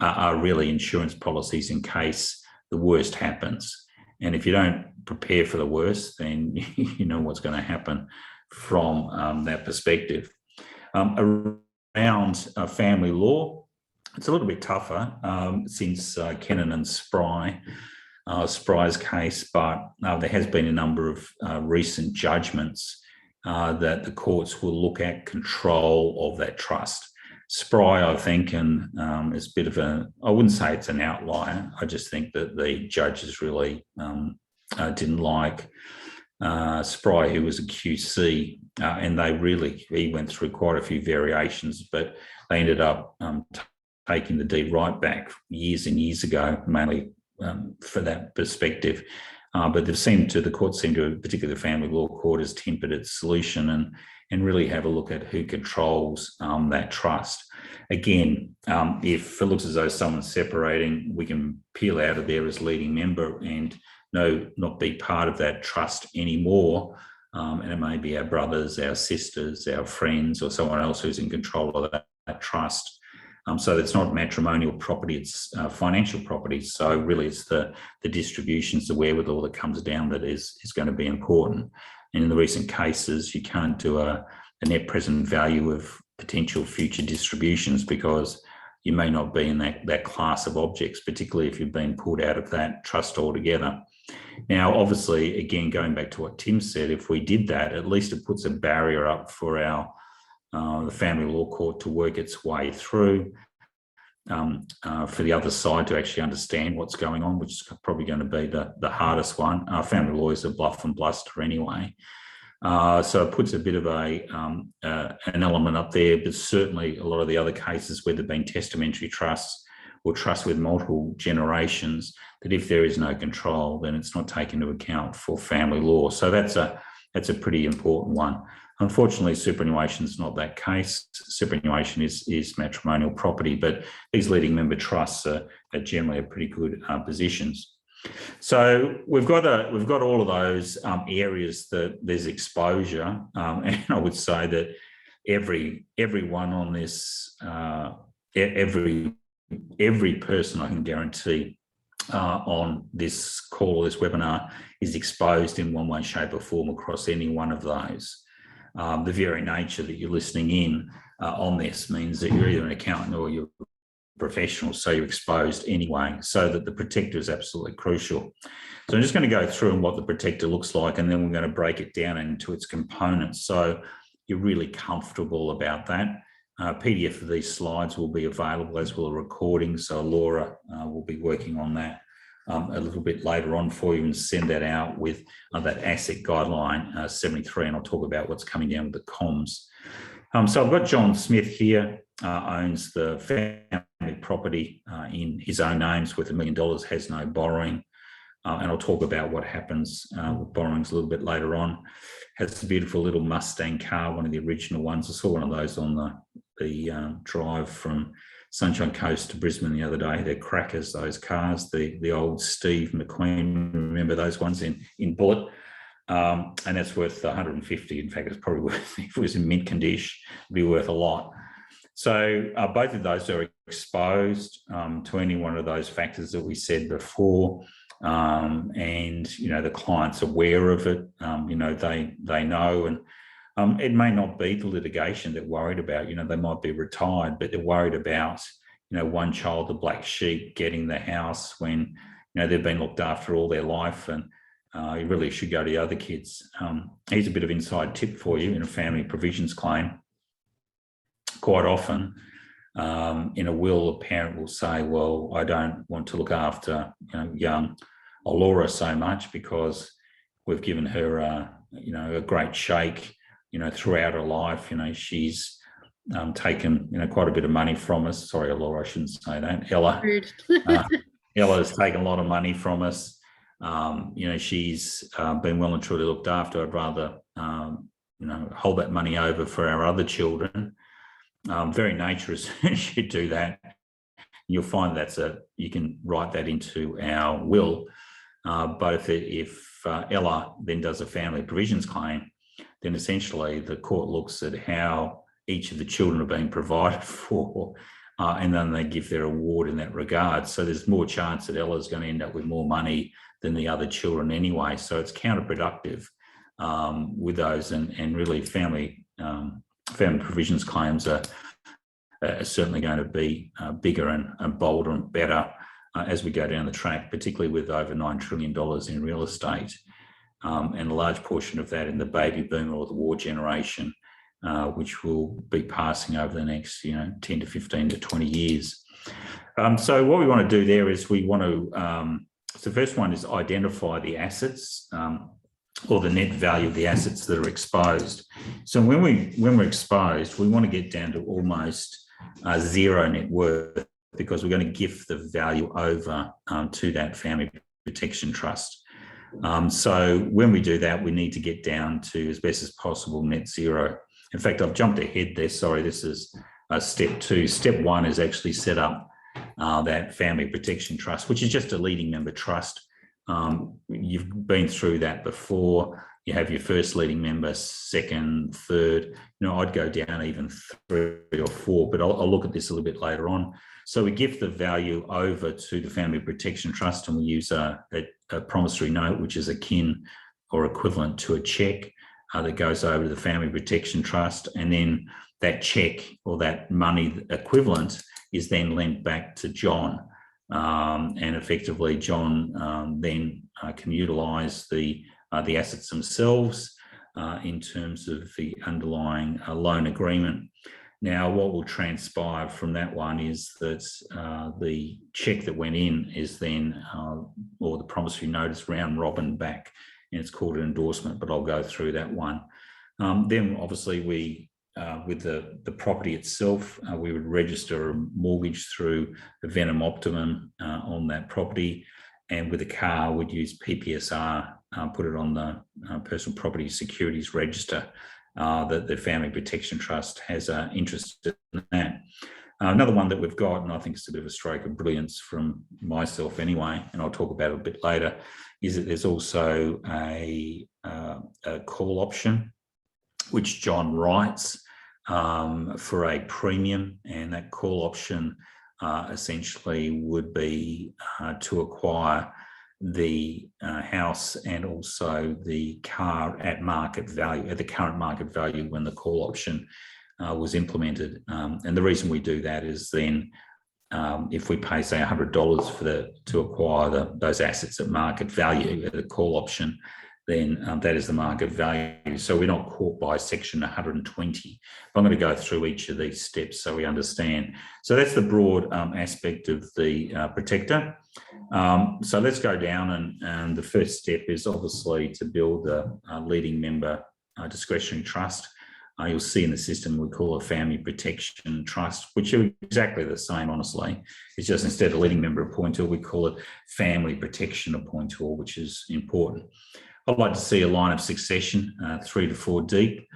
are really insurance policies in case the worst happens. And if you don't prepare for the worst, then you know what's going to happen from that perspective. Around family law, it's a little bit tougher since Kennan and Spry's case, but there has been a number of recent judgments that the courts will look at control of that trust. Spry, I think, and is a bit of I wouldn't say it's an outlier. I just think that the judges really didn't like Spry, who was a QC, and he went through quite a few variations, but they ended up taking the deed right back years and years ago, mainly for that perspective. But the court seemed to, particularly the family law court, has tempered its solution and really have a look at who controls that trust. Again, if it looks as though someone's separating, we can peel out of there as leading member and not be part of that trust anymore. And it may be our brothers, our sisters, our friends, or someone else who's in control of that trust. So it's not matrimonial property, it's financial property. So really it's the distributions, the wherewithal that comes down that is going to be important. And in the recent cases, you can't do a net present value of potential future distributions because you may not be in that class of objects, particularly if you've been pulled out of that trust altogether. Now, obviously, again, going back to what Tim said, if we did that, at least it puts a barrier up for the family law court to work its way through, for the other side to actually understand what's going on, which is probably going to be the hardest one. Family lawyers are bluff and bluster anyway. So it puts a bit of an element up there, but certainly a lot of the other cases where there've been testamentary trusts or trusts with multiple generations, that if there is no control, then it's not taken into account for family law. So that's a pretty important one. Unfortunately, superannuation is not that case. Superannuation is matrimonial property, but these leading member trusts are generally at pretty good positions. So we've got all of those areas that there's exposure, and I would say that everyone on this, every person I can guarantee on this call or this webinar is exposed in one way, shape, or form across any one of those. The very nature that you're listening in on this means that you're either an accountant or you're a professional, so you're exposed anyway, so that the protector is absolutely crucial. So I'm just going to go through and what the protector looks like, and then we're going to break it down into its components so you're really comfortable about that. PDF of these slides will be available, as will a recording, so Laura will be working on that a little bit later on for you and send that out with that asset guideline 73, and I'll talk about what's coming down with the comms. So I've got John Smith here, owns the family property in his own names worth $1 million, has no borrowing, and I'll talk about what happens with borrowings a little bit later on. Has a beautiful little Mustang car, one of the original ones. I saw one of those on the drive from Sunshine Coast to Brisbane the other day. They're crackers, those cars, the old Steve McQueen, remember those ones in Bullet? And that's worth 150. In fact, it's probably worth, if it was in mint condition, it'd be worth a lot. So both of those are exposed to any one of those factors that we said before. And, the client's aware of it, they know, and it may not be the litigation they're worried about. They might be retired, but they're worried about, one child, the black sheep, getting the house when, they've been looked after all their life, and you really should go to the other kids. Here's a bit of inside tip for you in a family provisions claim. Quite often, in a will, a parent will say, well, I don't want to look after, young Laura so much because we've given her, a great shake, throughout her life. She's taken, quite a bit of money from us. Sorry, Laura, I shouldn't say that. Ella. Ella has taken a lot of money from us. She's been well and truly looked after. I'd rather, hold that money over for our other children. Very nature is she do that. You'll find you can write that into our will. But if Ella then does a family provisions claim, then essentially the court looks at how each of the children are being provided for, and then they give their award in that regard. So there's more chance that Ella's going to end up with more money than the other children anyway. So it's counterproductive with those, and really family provisions claims are certainly going to be bigger and bolder and better as we go down the track, particularly with over $9 trillion in real estate, and a large portion of that in the baby boomer or the war generation, which will be passing over the next 10 to 15 to 20 years. So what we want to do there is we want to, so the first one is identify the assets, or the net value of the assets that are exposed. So when we're exposed, we want to get down to almost zero net worth, because we're going to gift the value over to that family protection trust. So when we do that, we need to get down to, as best as possible, net zero. In fact, I've jumped ahead there. Sorry, this is step 2. Step 1 is actually set up that family protection trust, which is just a leading member trust. You've been through that before. You have your first leading member, second, third. I'd go down even 3 or 4, but I'll look at this a little bit later on. So we gift the value over to the family protection trust, and we use a promissory note, which is akin or equivalent to a check that goes over to the family protection trust, and then that check or that money equivalent is then lent back to John, and effectively John then can utilise the assets themselves in terms of the underlying loan agreement. Now, what will transpire from that one is that the check that went in is then, or the promissory note is round robin back, and it's called an endorsement, but I'll go through that one. Then obviously we, with the property itself, we would register a mortgage through the Venom Optimum on that property, and with a car we'd use PPSR, put it on the Personal Property Securities Register, that the Family Protection Trust has interest in that. Another one that we've got, and I think it's a bit of a stroke of brilliance from myself anyway, and I'll talk about it a bit later, is that there's also a call option, which John writes for a premium, and that call option essentially would be to acquire the house and also the car at market value, at the current market value when the call option was implemented. And the reason we do that is then if we pay, say, $100 to acquire those assets at market value at the call option, then that is the market value. So we're not caught by section 120. But I'm going to go through each of these steps so we understand. So that's the broad aspect of the protector. So let's go down, and the first step is obviously to build a leading member discretionary trust. You'll see in the system we call a family protection trust, which are exactly the same, honestly. It's just instead of leading member appointor, we call it family protection appointor, which is important. I'd like to see a line of succession 3 to 4 deep.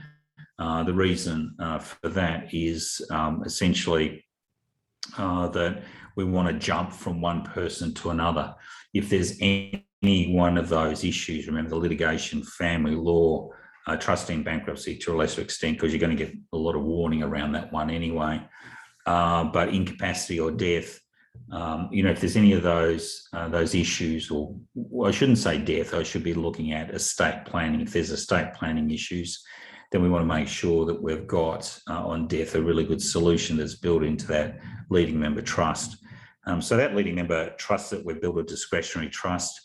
The reason for that is essentially that we want to jump from one person to another. If there's any one of those issues, remember the litigation, family law, trustee and bankruptcy to a lesser extent, because you're going to get a lot of warning around that one anyway. But incapacity or death, if there's any of those issues, or I shouldn't say death, I should be looking at estate planning. If there's estate planning issues, then we want to make sure that we've got on death a really good solution that's built into that leading member trust. So that leading member trust that we've built, a discretionary trust,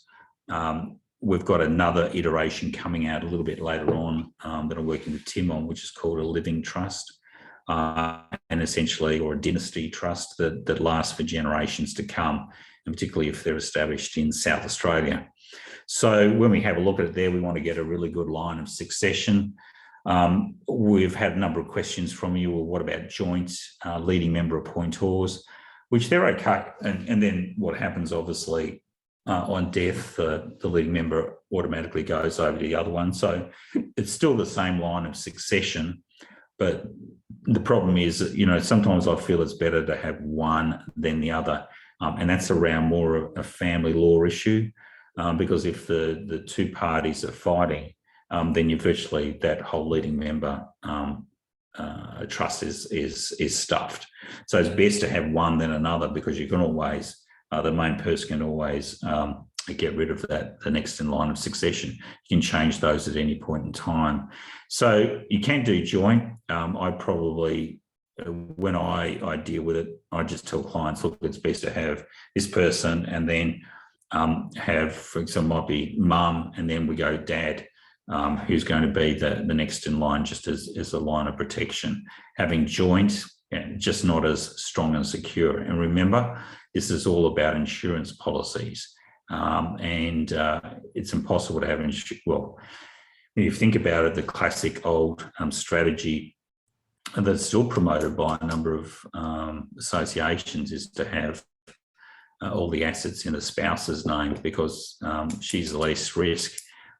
we've got another iteration coming out a little bit later on that I'm working with Tim on, which is called a living trust. And essentially, or a dynasty trust that lasts for generations to come, and particularly if they're established in South Australia. So when we have a look at it there, we want to get a really good line of succession. We've had a number of questions from you. Well, what about joint leading member appointors, which they're okay. And then what happens, obviously, on death, the leading member automatically goes over to the other one. So it's still the same line of succession, but the problem is, sometimes I feel it's better to have one than the other. And that's around more of a family law issue, because if the two parties are fighting, then you virtually, that whole leading member trust is stuffed. So it's best to have one than another, because you can always, the main person can always get rid of that, the next in line of succession. You can change those at any point in time. So you can do joint. I probably, when I deal with it, I just tell clients, look, it's best to have this person and then have, for example, might be mum, and then we go dad, who's going to be the next in line, just as a line of protection. Having joint, just not as strong and secure. And remember, this is all about insurance policies. And it's impossible to have well, when you think about it, the classic old strategy that's still promoted by a number of associations is to have all the assets in a spouse's name, because she's the least risk.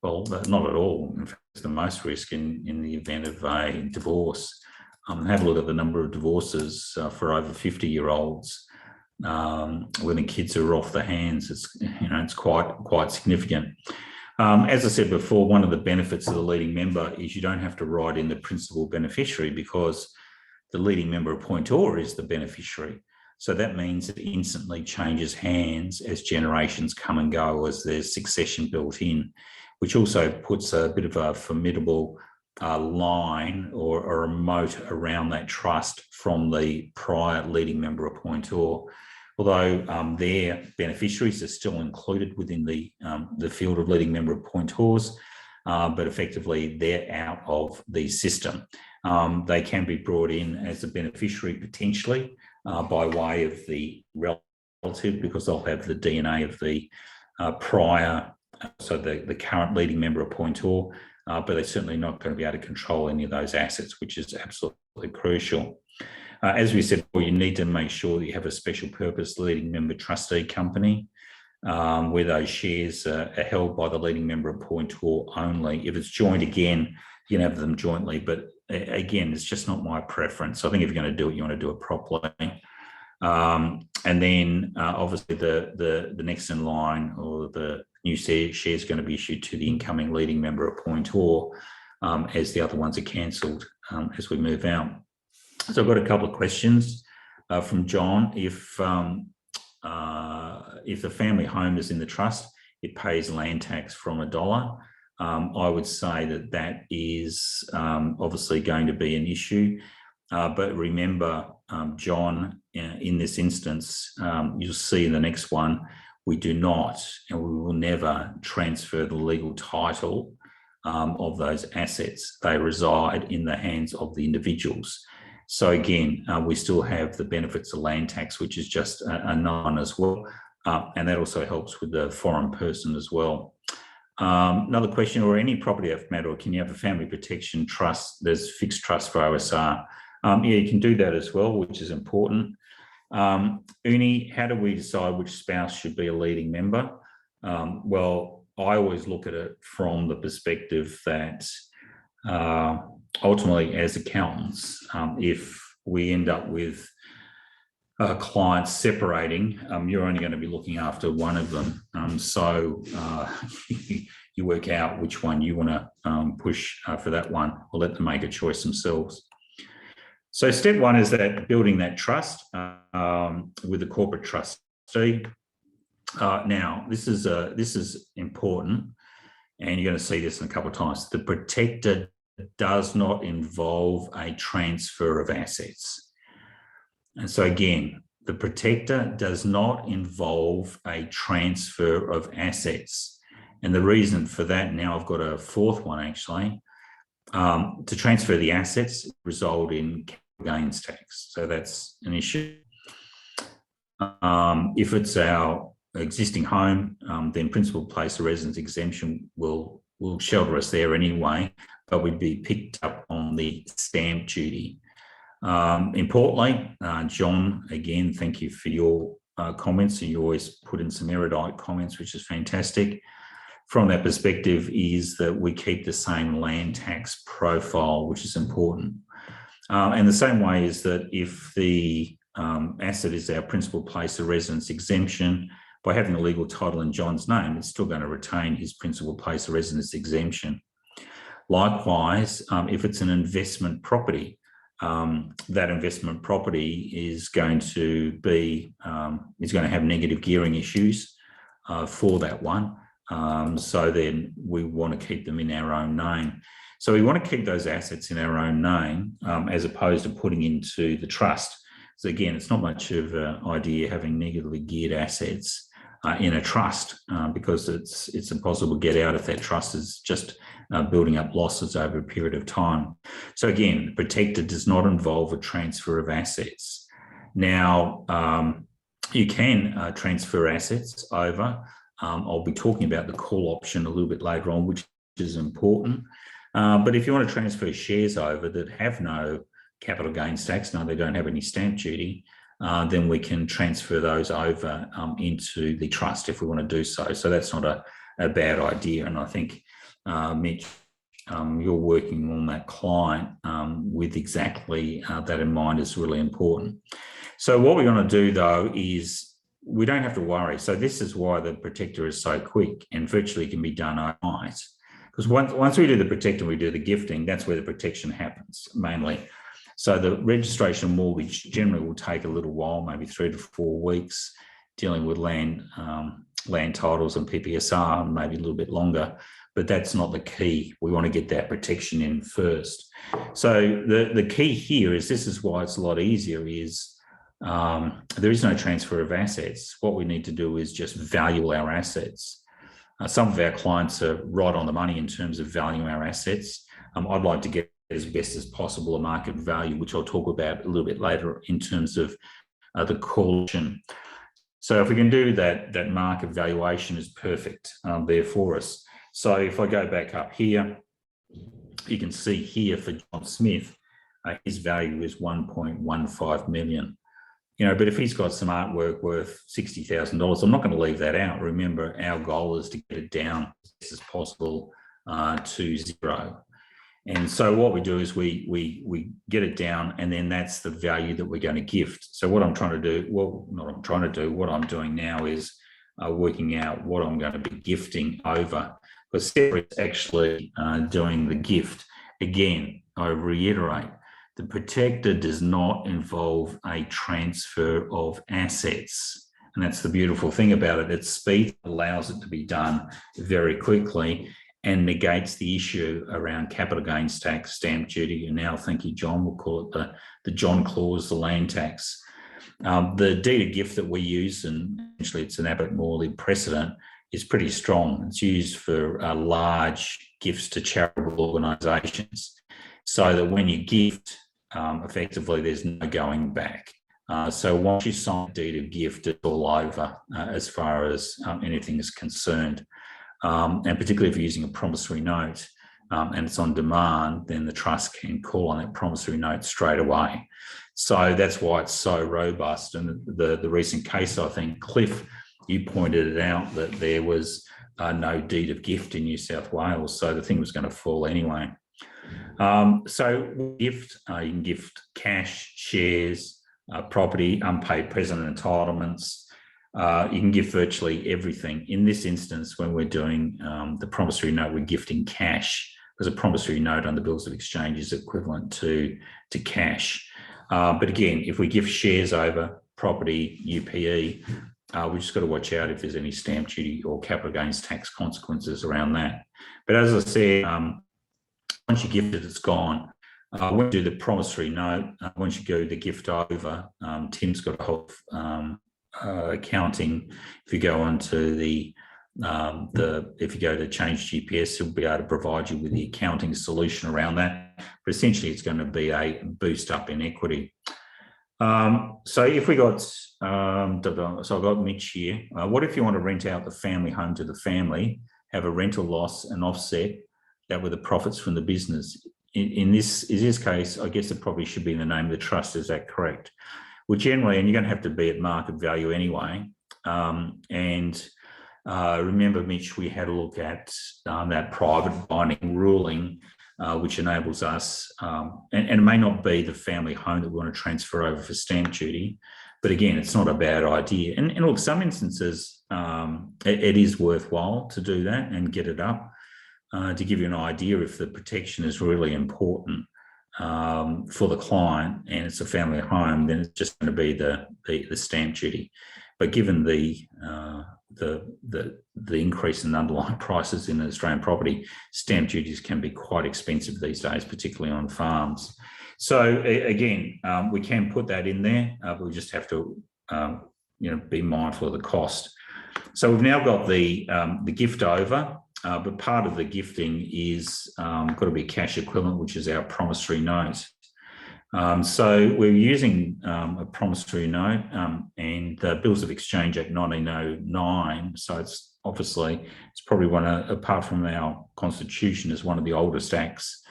Well, not at all. In fact, it's the most risk in the event of a divorce. Have a look at the number of divorces for over 50-year-olds. When the kids are off the hands, it's quite significant. As I said before, one of the benefits of the leading member is you don't have to write in the principal beneficiary, because the leading member appointor is the beneficiary. So that means it instantly changes hands as generations come and go, as there's succession built in, which also puts a bit of a formidable line or a moat around that trust from the prior leading member appointor. Although their beneficiaries are still included within the field of leading member appointors, but effectively they're out of the system. They can be brought in as a beneficiary potentially by way of the relative, because they'll have the DNA of the prior, so the current leading member appointor, but they're certainly not going to be able to control any of those assets, which is absolutely crucial. As we said before, you need to make sure that you have a special purpose leading member trustee company where those shares are held by the leading member appointor only. If it's joint, again, you can have them jointly, but again, it's just not my preference. I think if you're going to do it, you want to do it properly. And then obviously the next in line, or the new share is going to be issued to the incoming leading member appointor as the other ones are cancelled as we move out. So I've got a couple of questions from John. If the family home is in the trust, it pays land tax from $1. I would say that is obviously going to be an issue. But remember, John, in this instance, you'll see in the next one, we do not, and we will never transfer the legal title of those assets. They reside in the hands of the individuals. So again, we still have the benefits of land tax, which is just a none as well. And that also helps with the foreign person as well. Another question, or any property of matter, or can you have a family protection trust? There's fixed trust for OSR. Yeah, you can do that as well, which is important. Uni, how do we decide which spouse should be a leading member? Well, I always look at it from the perspective that ultimately, as accountants, if we end up with clients separating, you're only going to be looking after one of them. So you work out which one you want to push for that one, or let them make a choice themselves. So step one is that building that trust with the corporate trustee. Now, this is important, and you're going to see this in a couple of times. The protector does not involve a transfer of assets. And so again, the protector does not involve a transfer of assets. And the reason for that, now I've got a fourth one actually, to transfer the assets result in capital gains tax. So that's an issue. If it's our existing home, then principal place of residence exemption will shelter us there anyway, but we'd be picked up on the stamp duty. Importantly, John, again, thank you for your comments, and you always put in some erudite comments, which is fantastic. From that perspective is that we keep the same land tax profile, which is important. And the same way is that if the asset is our principal place of residence exemption, by having a legal title in John's name, it's still going to retain his principal place of residence exemption. Likewise, if it's an investment property, that investment property is going to be have negative gearing issues for that one. So then we want to keep them in our own name. So we want to keep those assets in our own name as opposed to putting into the trust. So again, it's not much of an idea having negatively geared assets in a trust because it's impossible to get out if that trust is just building up losses over a period of time. So again, the protector does not involve a transfer of assets. Now, you can transfer assets over. I'll be talking about the call option a little bit later on, which is important. But if you want to transfer shares over that have no capital gains tax, no, they don't have any stamp duty, then we can transfer those over into the trust if we want to do so. So that's not a bad idea. And I think, Mitch, you're working on that client with exactly that in mind is really important. So what we're going to do, though, is we don't have to worry. So this is why the protector is so quick and virtually can be done overnight. Because once we do the protector, we do the gifting, that's where the protection happens mainly. So the registration of mortgage generally will take a little while, maybe 3 to 4 weeks, dealing with land titles and PPSR, maybe a little bit longer, but that's not the key. We want to get that protection in first. So the key here is, this is why it's a lot easier, is there is no transfer of assets. What we need to do is just value our assets. Some of our clients are right on the money in terms of valuing our assets. I'd like to get as best as possible a market value, which I'll talk about a little bit later in terms of the call option. So if we can do that, that market valuation is perfect there for us. So if I go back up here, you can see here for John Smith, his value is 1.15 million. You know, but if he's got some artwork worth $60,000, I'm not going to leave that out. Remember, our goal is to get it down as best as possible to zero. And so what we do is we get it down, and then that's the value that we're going to gift. So what I'm trying to do, well, not what I'm trying to do, what I'm doing now is working out what I'm going to be gifting over. Because Sarah's actually doing the gift. Again, I reiterate, the protector does not involve a transfer of assets. And that's the beautiful thing about it. Its speed allows it to be done very quickly and negates the issue around capital gains tax, stamp duty, and now, thank you, John, we'll call it the John clause, the land tax. The deed of gift that we use, and essentially it's an Abbott-Family precedent, is pretty strong. It's used for large gifts to charitable organisations, so that when you gift, effectively there's no going back. So once you sign a deed of gift, it's all over as far as anything is concerned. And particularly if you're using a promissory note and it's on demand, then the trust can call on that promissory note straight away. So that's why it's so robust. And the recent case, I think, Cliff, you pointed it out that there was no deed of gift in New South Wales, so the thing was going to fall anyway. So gift, you can gift cash, shares, property, unpaid present entitlements. You can gift virtually everything. In this instance, when we're doing the promissory note, we're gifting cash, because a promissory note on the bills of exchange is equivalent to cash. But again, if we gift shares over, property, UPE, we've just got to watch out if there's any stamp duty or capital gains tax consequences around that. But as I said, once you gift it, it's gone. When you do the promissory note, once you go the gift over, Tim's got a whole accounting. If you go onto if you go to Change GPS, he'll be able to provide you with the accounting solution around that. But essentially, it's going to be a boost up in equity. So if we got, so I've got Mitch here. What if you want to rent out the family home to the family, have a rental loss and offset that with the profits from the business? In this case, I guess it probably should be in the name of the trust. Is that correct? Well, generally, and you're going to have to be at market value anyway. Remember, Mitch, we had a look at that private binding ruling which enables us, and it may not be the family home that we want to transfer over for stamp duty, but again, it's not a bad idea. And look, some instances, it is worthwhile to do that and get it up. To give you an idea, if the protection is really important for the client and it's a family home, then it's just going to be the stamp duty. But given the increase in underlying prices in Australian property, stamp duties can be quite expensive these days, particularly on farms. So again, we can put that in there, but we just have to be mindful of the cost. So we've now got the gift over. But part of the gifting is got to be cash equivalent, which is our promissory note. So we're using a promissory note and the Bills of Exchange Act 1909. So it's probably apart from our constitution, is one of the oldest acts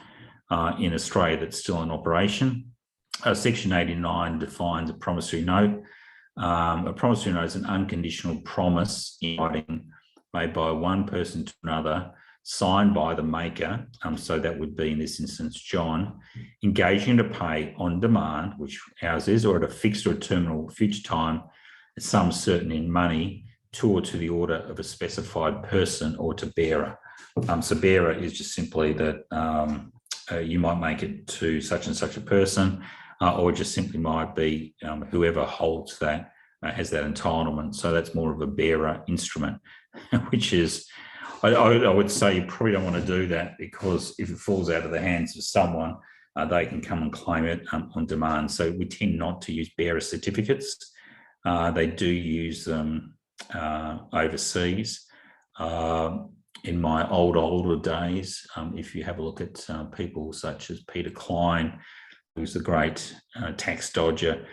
in Australia that's still in operation. Section 89 defines a promissory note. A promissory note is an unconditional promise in writing made by one person to another, signed by the maker, so that would be in this instance John, engaging to pay on demand, which ours is, or at a fixed or terminal future time, a sum certain in money, to or to the order of a specified person or to bearer. So bearer is just simply that you might make it to such and such a person, or just simply might be whoever holds that has that entitlement. So that's more of a bearer instrument, which is, I would say you probably don't want to do that, because if it falls out of the hands of someone, they can come and claim it on demand. So we tend not to use bearer certificates. They do use them overseas. In my older days, if you have a look at people such as Peter Klein, who's the great tax dodger,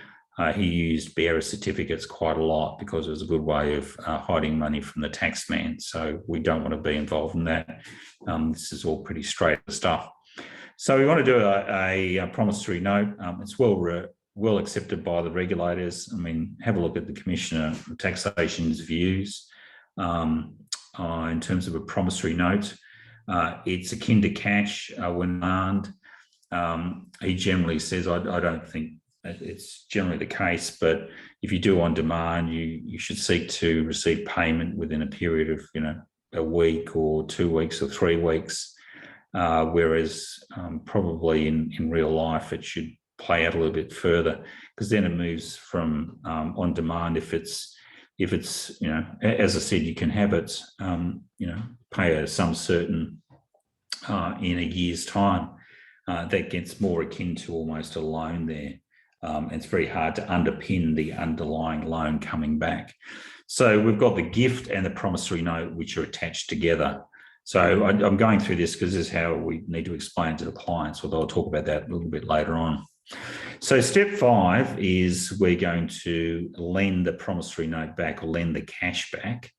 he used bearer certificates quite a lot because it was a good way of hiding money from the tax man. So we don't want to be involved in that. This is all pretty straight stuff. So we want to do a promissory note. It's well accepted by the regulators. I mean, have a look at the Commissioner of Taxation's views in terms of a promissory note. It's akin to cash when earned. He generally says, I don't think it's generally the case, but if you do on demand, you should seek to receive payment within a period of a week or 2 weeks or 3 weeks, whereas probably in real life it should play out a little bit further, because then it moves from on demand. If it's as I said, you can have it pay a sum certain in a year's time. That gets more akin to almost a loan there. It's very hard to underpin the underlying loan coming back. So we've got the gift and the promissory note, which are attached together. So I'm going through this because this is how we need to explain to the clients, although I'll talk about that a little bit later on. So step 5 is we're going to lend the promissory note back, or lend the cash back.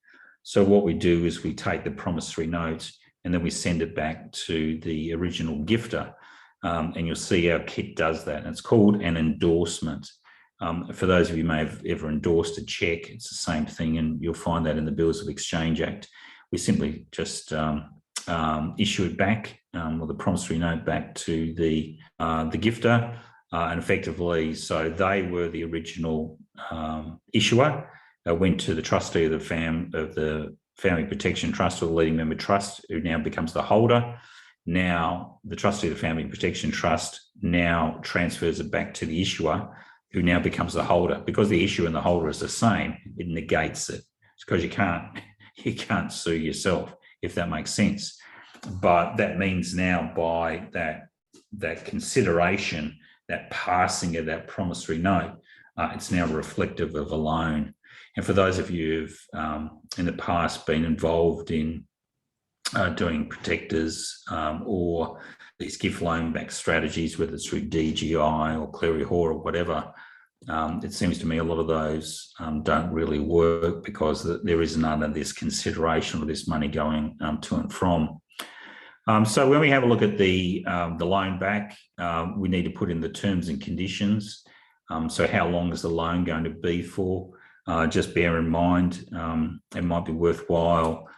So what we do is we take the promissory note and then we send it back to the original gifter. And you'll see our kit does that. And it's called an endorsement. For those of you who may have ever endorsed a cheque, it's the same thing, and you'll find that in the Bills of Exchange Act. We simply just issue it back, or the promissory note back to the gifter, and effectively, so they were the original issuer. Went to the trustee of the Family Protection Trust, or the leading member trust, who now becomes the holder. Now, the trustee of the Family Protection Trust now transfers it back to the issuer, who now becomes the holder. Because the issuer and the holder is the same, it negates it. It's because you can't sue yourself, if that makes sense. But that means now, by that consideration, that passing of that promissory note, it's now reflective of a loan. And for those of you who've in the past been involved in doing protectors or these gift loan back strategies, whether it's through DGI or Cleary Hall or whatever, it seems to me a lot of those don't really work, because there is none of this consideration or this money going to and from. So when we have a look at the loan back, we need to put in the terms and conditions. So how long is the loan going to be for? Just bear in mind, it might be worthwhile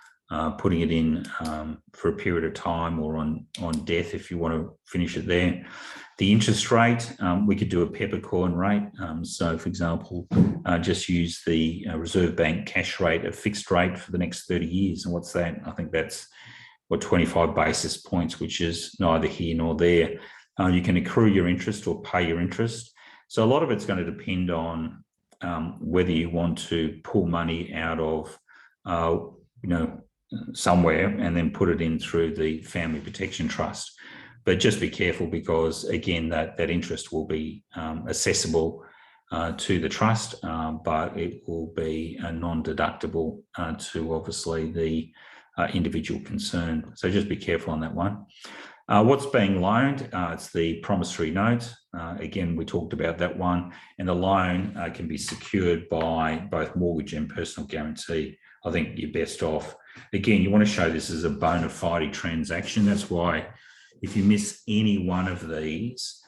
putting it in for a period of time, or on death if you want to finish it there. The interest rate, we could do a peppercorn rate. So, for example, just use the Reserve Bank cash rate, a fixed rate for the next 30 years. And what's that? I think that's, 25 basis points, which is neither here nor there. You can accrue your interest or pay your interest. So a lot of it's going to depend on whether you want to pull money out of, somewhere and then put it in through the Family Protection Trust. But just be careful, because again, that interest will be accessible to the trust, but it will be non-deductible to obviously the individual concerned. So just be careful on that one. What's being loaned? It's the promissory note. Again, we talked about that one, and the loan can be secured by both mortgage and personal guarantee. I think you're best off. Again, you want to show this as a bona fide transaction. That's why if you miss any one of these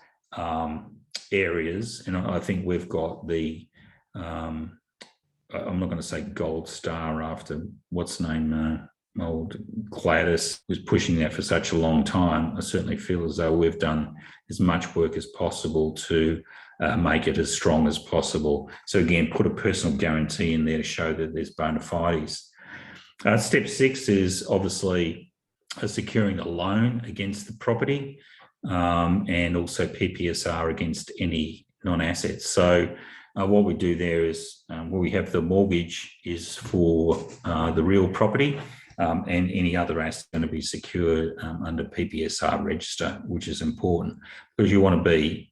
areas, and I think we've got the, I'm not going to say gold star after what's name, old Gladys was pushing that for such a long time. I certainly feel as though we've done as much work as possible to make it as strong as possible. So again, put a personal guarantee in there to show that there's bona fides. Step 6 is obviously securing a loan against the property, and also PPSR against any non-assets. So what we do there is, where we have the mortgage is for the real property, and any other asset going to be secured under PPSR register, which is important because you want to be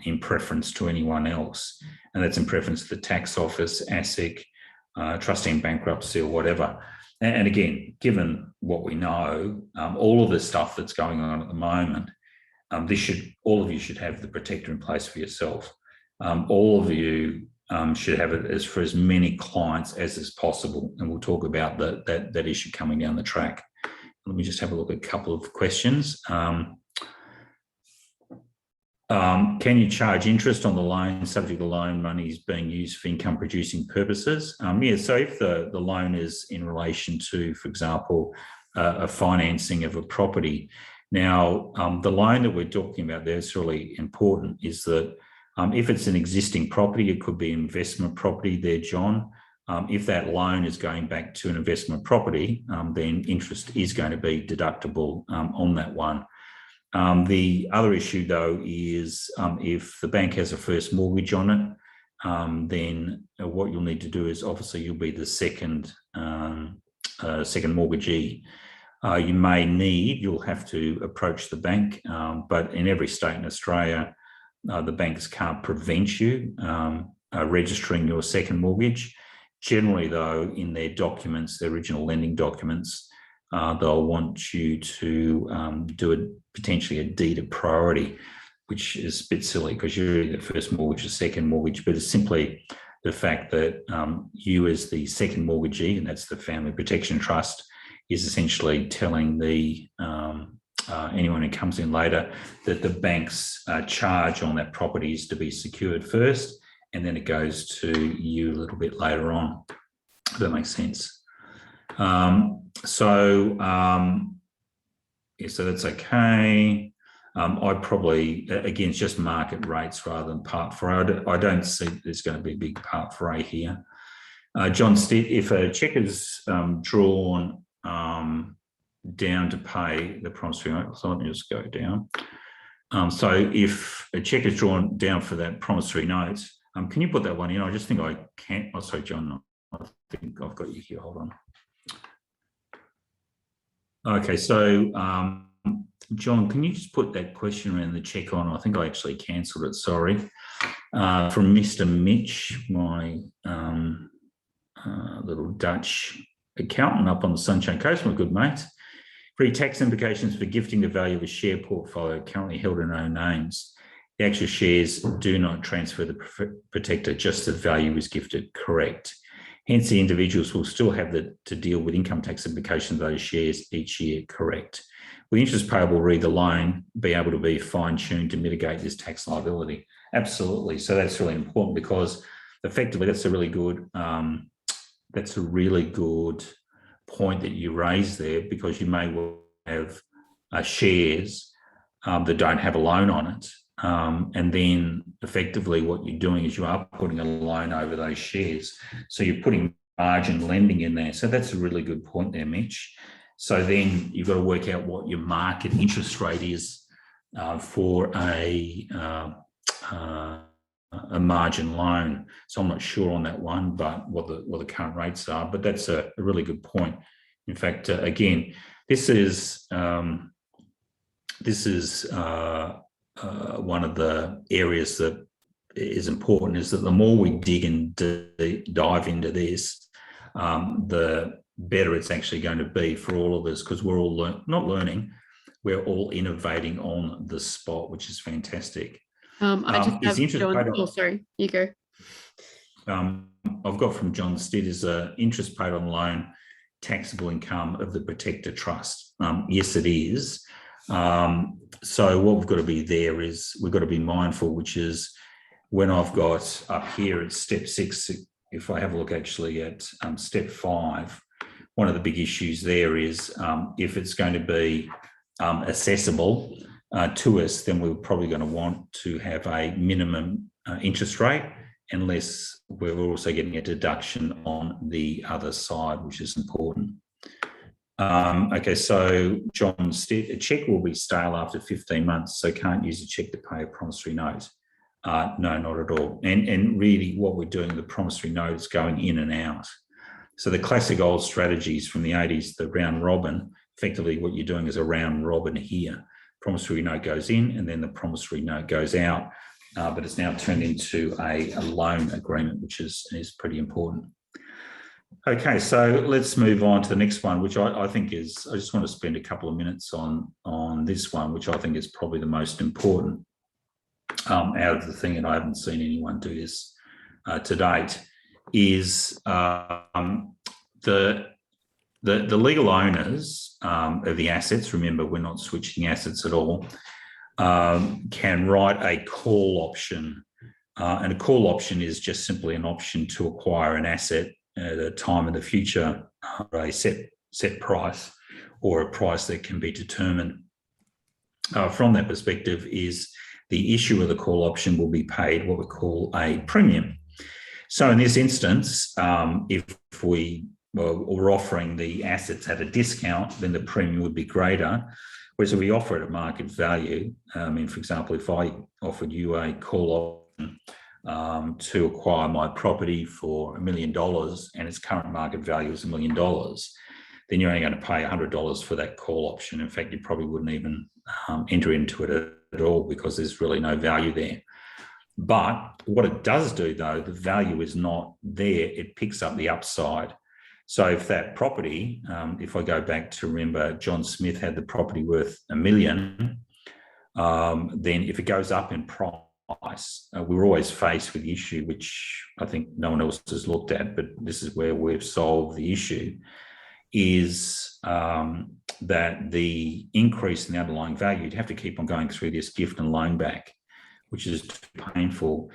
in preference to anyone else, and that's in preference to the tax office, ASIC, trustee in bankruptcy, or whatever. And again, given what we know, all of the stuff that's going on at the moment, all of you should have the protector in place for yourself. All of you should have it for as many clients as is possible, and we'll talk about that issue coming down the track. Let me just have a look at a couple of questions. Can you charge interest on the loan subject to the loan money is being used for income producing purposes? Yeah, so if the loan is in relation to, for example, a financing of a property. Now, the loan that we're talking about there is really important, is that if it's an existing property, it could be investment property there, John. If that loan is going back to an investment property, then interest is going to be deductible on that one. The other issue, though, is if the bank has a first mortgage on it, then what you'll need to do is obviously you'll be the second mortgagee. You'll have to approach the bank, but in every state in Australia, the banks can't prevent you registering your second mortgage. Generally, though, in their documents, their original lending documents, they'll want you to do potentially a deed of priority, which is a bit silly because you're either first mortgage or second mortgage, but it's simply the fact that you as the second mortgagee, and that's the Family Protection Trust, is essentially telling the anyone who comes in later that the bank's charge on that property is to be secured first, and then it goes to you a little bit later on, if that makes sense. So that's okay. I'd probably, again, it's just market rates rather than Part 4A. I don't see there's going to be a big Part 4A here. John, if a cheque is drawn down to pay the promissory note, so let me just go down. So if a cheque is drawn down for that promissory note, can you put that one in? I just think I can't. Oh, sorry, John. I think I've got you here. Hold on. Okay, so John, can you just put that question around the cheque on? I think I actually cancelled it, sorry. From Mr. Mitch, my little Dutch accountant up on the Sunshine Coast, my good mate. Pre-tax implications for gifting the value of a share portfolio currently held in own names. The actual shares do not transfer the protector, just the value is gifted, correct. Hence, the individuals will still have to deal with income tax implications of those shares each year, correct. Will interest payable re the loan be able to be fine-tuned to mitigate this tax liability? Absolutely. So that's really important because effectively that's a really good point that you raised there, because you may well have shares that don't have a loan on it. And then effectively what you're doing is you are putting a loan over those shares. So you're putting margin lending in there. So that's a really good point there, Mitch. So then you've got to work out what your market interest rate is for a margin loan. So I'm not sure on that one, but what the current rates are. But that's a really good point. In fact, again, this is one of the areas that is important, is that the more we dig and dive into this, the better it's actually going to be for all of us, because we're all not learning, we're all innovating on the spot, which is fantastic. I just have John. Oh, sorry, you go. I've got from John Stitt is interest paid on loan taxable income of the protector trust. Yes, it is. So what we've got to be there is we've got to be mindful, which is when I've got up here at step 6, if I have a look actually at step 5, one of the big issues there is if it's going to be accessible to us, then we're probably going to want to have a minimum interest rate, unless we're also getting a deduction on the other side, which is important. Okay, so John, a cheque will be stale after 15 months, so can't use a cheque to pay a promissory note. No, not at all. And really what we're doing, the promissory note is going in and out. So the classic old strategies from the 80s, the round robin, effectively what you're doing is a round robin here. Promissory note goes in and then the promissory note goes out, but it's now turned into a loan agreement, which is pretty important. Okay, so let's move on to the next one, which I think is, I just want to spend a couple of minutes on this one, which I think is probably the most important out of the thing, and I haven't seen anyone do this to date, is the legal owners of the assets, remember we're not switching assets at all, can write a call option. And a call option is just simply an option to acquire an asset at a time in the future, a set price or a price that can be determined. From that perspective is the issue of the call option will be paid what we call a premium. So in this instance, if we're offering the assets at a discount, then the premium would be greater. Whereas if we offer it at market value, I mean, for example, if I offered you a call option to acquire my property for $1 million and its current market value is $1 million, then you're only going to pay $100 for that call option. In fact, you probably wouldn't even enter into it at all, because there's really no value there. But what it does do, though, the value is not there. It picks up the upside. So if that property, if I go back to remember John Smith had the property worth $1 million, then if it goes up in price, we're always faced with the issue, which I think no one else has looked at, but this is where we've solved the issue, is that the increase in the underlying value, you'd have to keep on going through this gift and loan back, which is painful.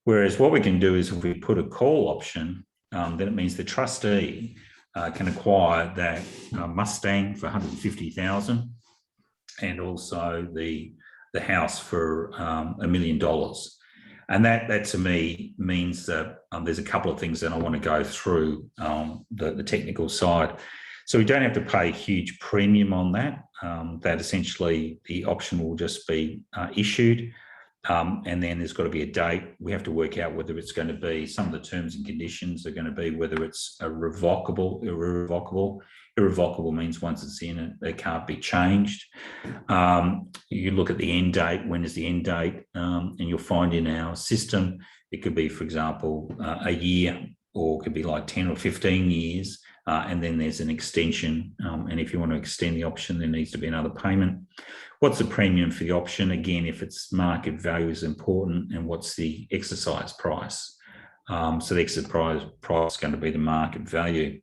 Whereas what we can do is if we put a call option, then it means the trustee can acquire that Mustang for $150,000 and also the house for $1 million. And that to me means that there's a couple of things that I want to go through the technical side. So we don't have to pay a huge premium on that. That essentially the option will just be issued. And then there's got to be a date. We have to work out whether it's going to be, some of the terms and conditions are going to be whether it's a revocable, irrevocable. Irrevocable means once it's in it can't be changed. You look at the end date. When is the end date? And you'll find in our system, it could be, for example, a year, or it could be like 10 or 15 years. And then there's an extension. And if you want to extend the option, there needs to be another payment. What's the premium for the option? Again, if its market value is important, and what's the exercise price? So the exercise price is going to be the market value.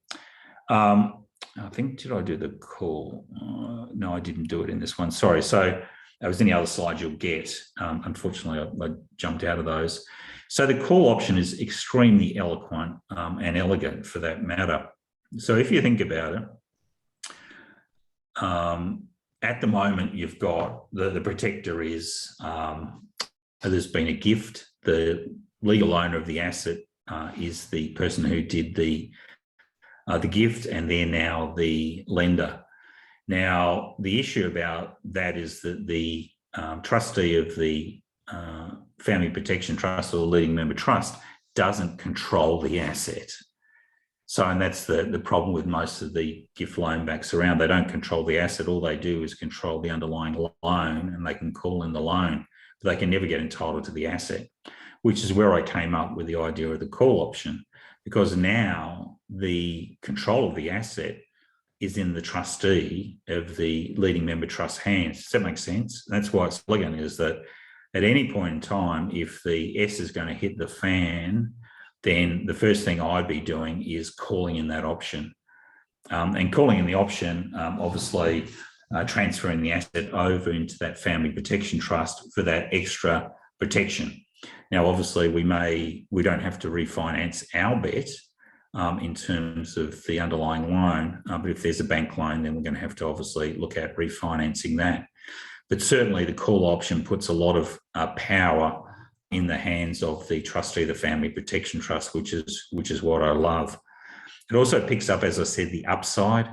I think, did I do the call? No, I didn't do it in this one. Sorry. So that was in the other slide you'll get. Unfortunately, I jumped out of those. So the call option is extremely eloquent and elegant for that matter. So if you think about it, at the moment, you've got the protector is there's been a gift. The legal owner of the asset is the person who did the gift, and they're now the lender. Now, the issue about that is that the trustee of the Family Protection Trust or the leading member trust doesn't control the asset. So, and that's the problem with most of the gift loan backs around. They don't control the asset. All they do is control the underlying loan, and they can call in the loan, but they can never get entitled to the asset, which is where I came up with the idea of the call option, because now the control of the asset is in the trustee of the leading member trust hands. Does that make sense? That's why it's elegant, is that at any point in time, if the S is going to hit the fan, then the first thing I'd be doing is calling in that option. And calling in the option, obviously transferring the asset over into that family protection trust for that extra protection. Now, obviously, we don't have to refinance our bet in terms of the underlying loan, but if there's a bank loan, then we're going to have to obviously look at refinancing that. But certainly the call option puts a lot of power in the hands of the trustee of the Family Protection Trust, which is what I love. It also picks up, as I said, the upside.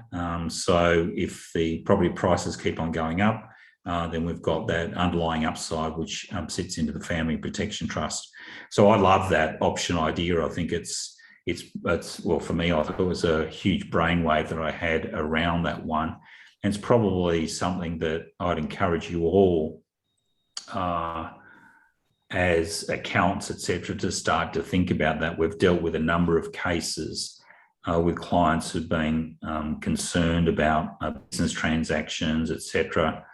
So if the property prices keep on going up, then we've got that underlying upside, which sits into the Family Protection Trust. So I love that option idea. I think it's well, for me, I thought it was a huge brainwave that I had around that one. And it's probably something that I'd encourage you all as accountants, etc., to start to think about that. We've dealt with a number of cases with clients who've been concerned about business transactions, etc.,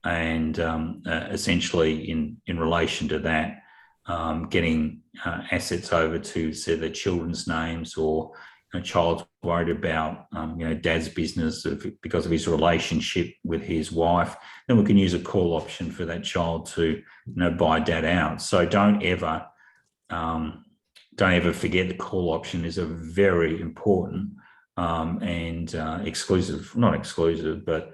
and essentially in relation to that, getting assets over to, say, their children's names, or a child's worried about dad's business because of his relationship with his wife, then we can use a call option for that child to buy dad out. So don't ever forget the call option is a very important and exclusive, not exclusive, but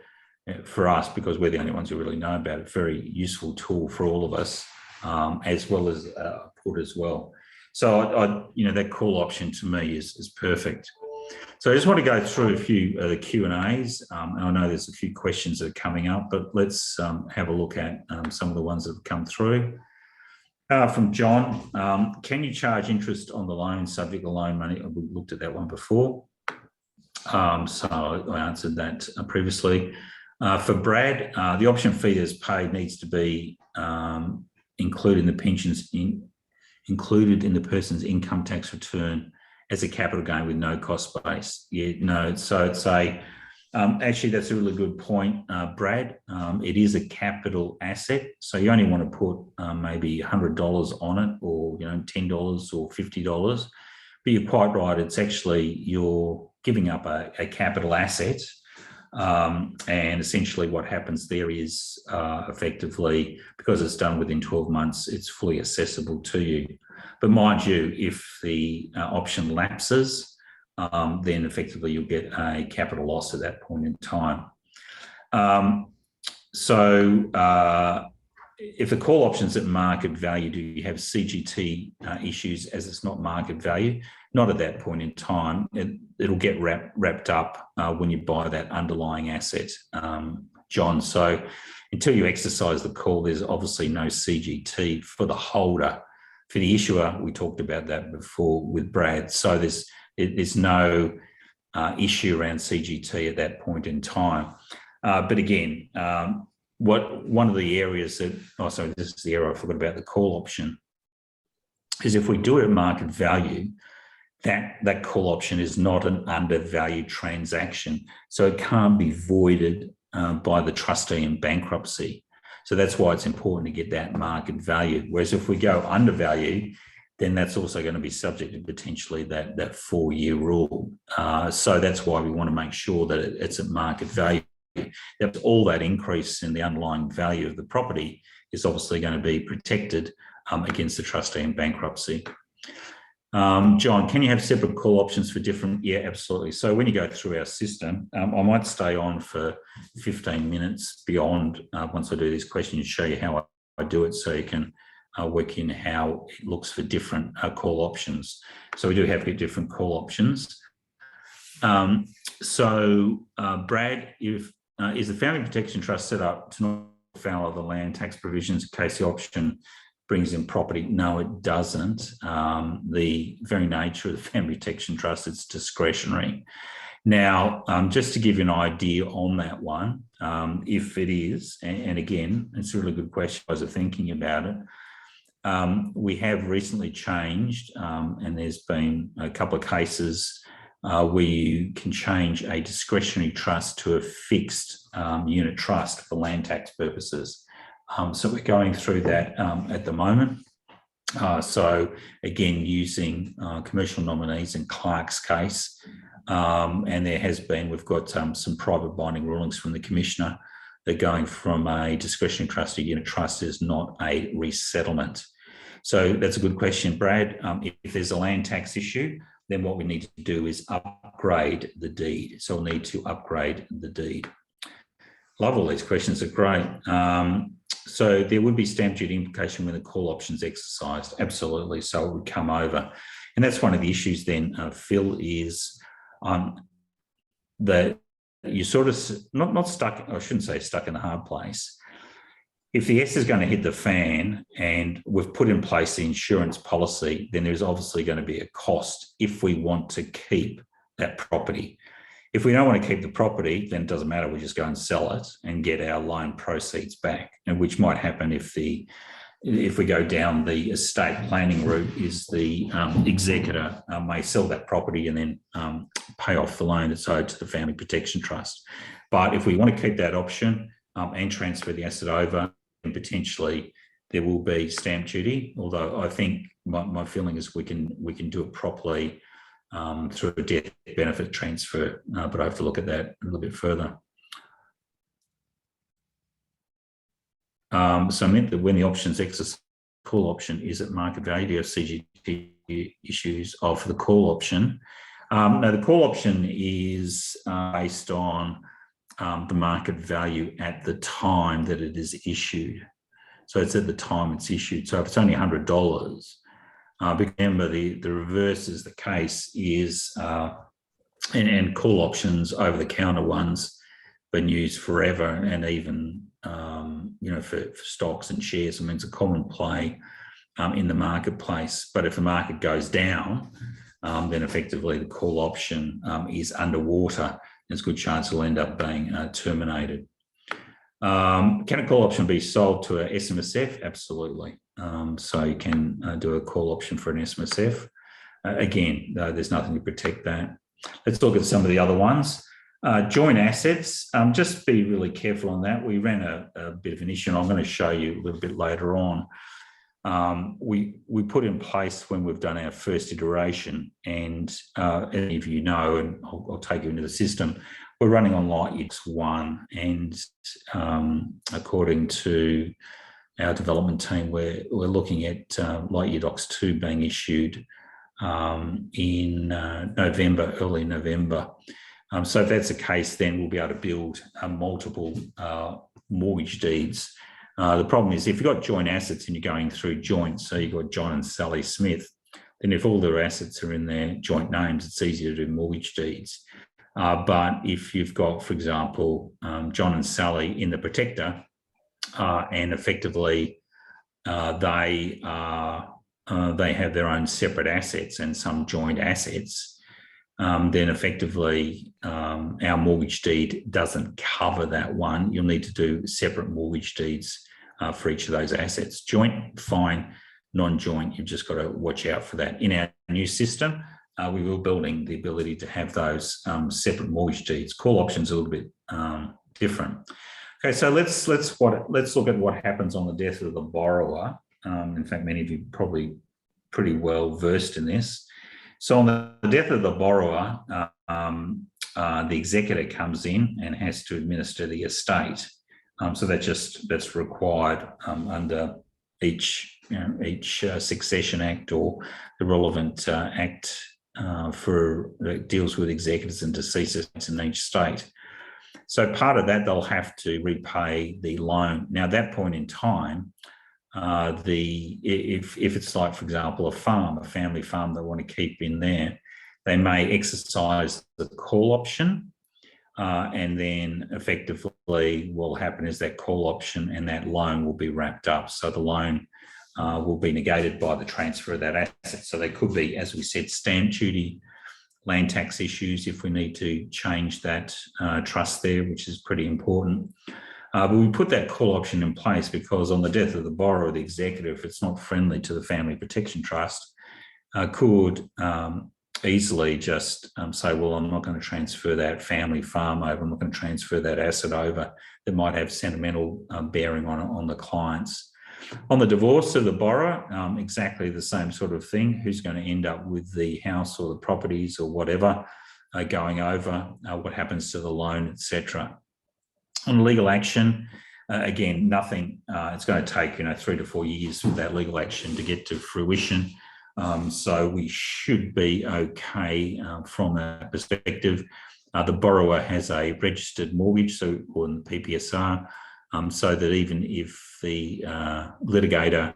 for us, because we're the only ones who really know about it, very useful tool for all of us, as well as put as well. So that call option to me is perfect. So I just want to go through a few of the Q&As. And I know there's a few questions that are coming up, but let's have a look at some of the ones that have come through. From John, can you charge interest on the loan subject to loan money? We looked at that one before. So I answered that previously. For Brad, the option fee that's paid needs to be included in the person's income tax return as a capital gain with no cost base. Yeah, no. So it's actually, that's a really good point, Brad. It is a capital asset, so you only want to put maybe $100 on it, or $10 or $50. But you're quite right. It's actually, you're giving up a capital asset. And essentially what happens there is effectively, because it's done within 12 months, it's fully accessible to you. But mind you, if the option lapses, then effectively you'll get a capital loss at that point in time. If the call option's at market value, do you have CGT issues as it's not market value? Not at that point in time. It'll get wrapped up when you buy that underlying asset, John. So until you exercise the call, there's obviously no CGT for the holder. For the issuer, we talked about that before with Brad. So there's no issue around CGT at that point in time. But again, one of the areas that, this is the area I forgot about, the call option, is if we do it at market value, that call option is not an undervalued transaction. So it can't be voided by the trustee in bankruptcy. So that's why it's important to get that market value. Whereas if we go undervalued, then that's also going to be subject to potentially that 4-year rule. So that's why we want to make sure that it's at market value. That all that increase in the underlying value of the property is obviously going to be protected against the trustee in bankruptcy. John, can you have separate call options for different? Yeah, absolutely. So when you go through our system, I might stay on for 15 minutes beyond once I do these questions, show you how I do it so you can work in how it looks for different call options. So we do have different call options. Brad, is the Family Protection Trust set up to not foul of the land tax provisions in case the option brings in property? No, it doesn't. The very nature of the Family Protection Trust, it's discretionary. Now, just to give you an idea on that one, if it is, and again, it's a really good question as I'm thinking about it, we have recently changed, and there's been a couple of cases where you can change a discretionary trust to a fixed unit trust for land tax purposes. So we're going through that at the moment. So again, using commercial nominees in Clark's case, and we've got some private binding rulings from the Commissioner. They're going from a discretionary trust to unit trust is not a resettlement. So that's a good question, Brad. If there's a land tax issue, then what we need to do is upgrade the deed. So we'll need to upgrade the deed. Love all these questions, are great. So there would be stamp duty implication when the call option's exercised. Absolutely. So it would come over. And that's one of the issues then, Phil, is that you're sort of not stuck, I shouldn't say stuck in a hard place. If the S is going to hit the fan and we've put in place the insurance policy, then there's obviously going to be a cost if we want to keep that property. If we don't want to keep the property, then it doesn't matter. We just go and sell it and get our loan proceeds back, and which might happen if we go down the estate planning route, is the executor may sell that property and then pay off the loan that's owed to the Family Protection Trust. But if we want to keep that option and transfer the asset over, then potentially there will be stamp duty. Although I think my feeling is we can do it properly through a death benefit transfer, but I have to look at that a little bit further. So I meant that when the option's exercise, call option is at market value. Do you have CGT issues for the call option? No, the call option is based on the market value at the time that it is issued. So it's at the time it's issued. So if it's only $100, remember the reverse is the case is, and call options, over-the-counter ones, been used forever, and even for stocks and shares. I mean, it's a common play in the marketplace. But if the market goes down, then effectively the call option is underwater. There's a good chance it'll end up being terminated. Can a call option be sold to a SMSF? Absolutely. So you can do a call option for an SMSF. Again, there's nothing to protect that. Let's look at some of the other ones. Joint assets, just be really careful on that. We ran a bit of an issue, and I'm going to show you a little bit later on. We put in place when we've done our first iteration, and any of you know, and I'll take you into the system, we're running on LightYear Docs 1, and according to our development team, we're looking at LightYear Docs 2 being issued in early November. So if that's the case, then we'll be able to build multiple mortgage deeds. The problem is if you've got joint assets and you're going through joints, so you've got John and Sally Smith, then if all their assets are in their joint names, it's easier to do mortgage deeds. But if you've got, for example, John and Sally in the protector, and effectively they have their own separate assets and some joint assets, then effectively our mortgage deed doesn't cover that one. You'll need to do separate mortgage deeds for each of those assets. Joint, fine. Non-joint, you've just got to watch out for that. In our new system, we were building the ability to have those separate mortgage deeds. Call options are a little bit different. Okay, so let's look at what happens on the death of the borrower. In fact, many of you are probably pretty well versed in this. So on the death of the borrower, the executor comes in and has to administer the estate. So that's required under each succession act or the relevant act that deals with executors and deceased in each state. So part of that, they'll have to repay the loan. Now, at that point in time, if it's like, for example, a family farm they want to keep in there, they may exercise the call option, and then effectively what will happen is that call option and that loan will be wrapped up. So the loan will be negated by the transfer of that asset. So there could be, as we said, stamp duty, land tax issues if we need to change that trust there, which is pretty important. But we put that call option in place because on the death of the borrower, the executor, if it's not friendly to the Family Protection Trust, could easily just say, well, I'm not going to transfer that family farm over, I'm not going to transfer that asset over that might have sentimental bearing on the clients. On the divorce of the borrower, exactly the same sort of thing. Who's going to end up with the house or the properties or whatever going over, what happens to the loan, etc. On legal action, again, nothing. It's going to take 3 to 4 years for that legal action to get to fruition. So we should be okay from that perspective. The borrower has a registered mortgage, so or PPSR, so that even if the litigator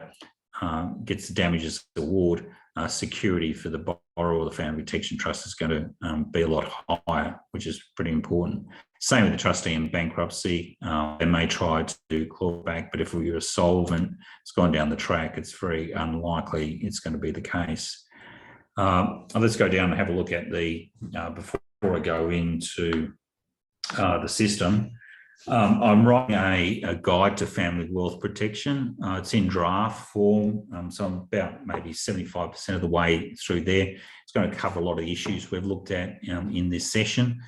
gets the damages award, security for the borrower or the Family Protection Trust is going to be a lot higher, which is pretty important. Same with the trustee in bankruptcy. They may try to claw back, but if we are solvent, it's gone down the track, it's very unlikely it's going to be the case. Let's go down and have a look at before I go into the system. I'm writing a guide to family wealth protection. It's in draft form, so I'm about maybe 75% of the way through there. It's going to cover a lot of issues we've looked at in this session.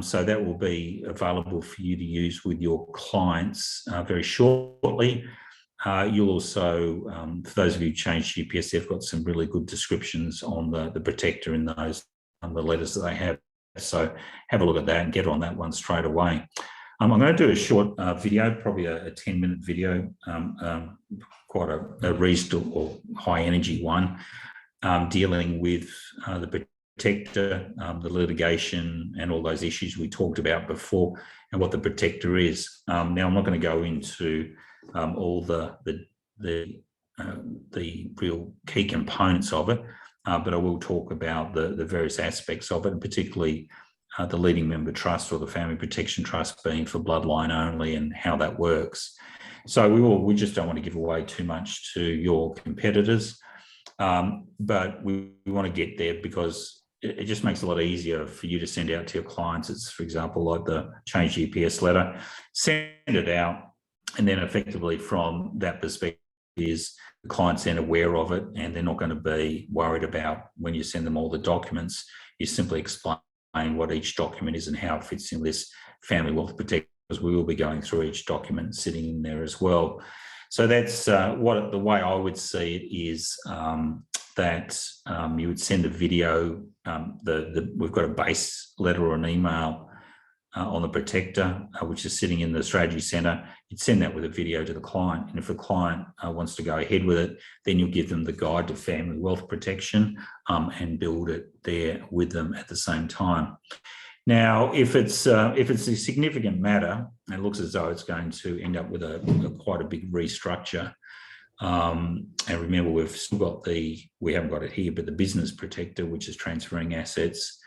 So that will be available for you to use with your clients very shortly. You'll also, for those of you who change GPS, they've got some really good descriptions on the protector in those the letters that they have. So have a look at that and get on that one straight away. I'm going to do a short video, probably a 10-minute video, quite a reasonable or high energy one, dealing with the protector, the litigation and all those issues we talked about before and what the protector is. Now, I'm not going to go into all the real key components of it, but I will talk about the various aspects of it, and particularly the leading member trust or the Family Protection Trust being for bloodline only and how that works. So we just don't want to give away too much to your competitors, but we want to get there because it just makes it a lot easier for you to send out to your clients. It's, for example, like the change GPS letter, send it out, and then effectively from that perspective is the client's then aware of it and they're not going to be worried about when you send them all the documents. You simply explain what each document is and how it fits in this family wealth protection, because we will be going through each document sitting in there as well. So that's the way I would see it is that you would send a video. We've got a base letter or an email on the protector, which is sitting in the strategy center. You'd send that with a video to the client. And if the client wants to go ahead with it, then you'll give them the guide to family wealth protection and build it there with them at the same time. Now, if it's a significant matter, and it looks as though it's going to end up with quite a big restructure. And remember, we've still got we haven't got it here, but the business protector, which is transferring assets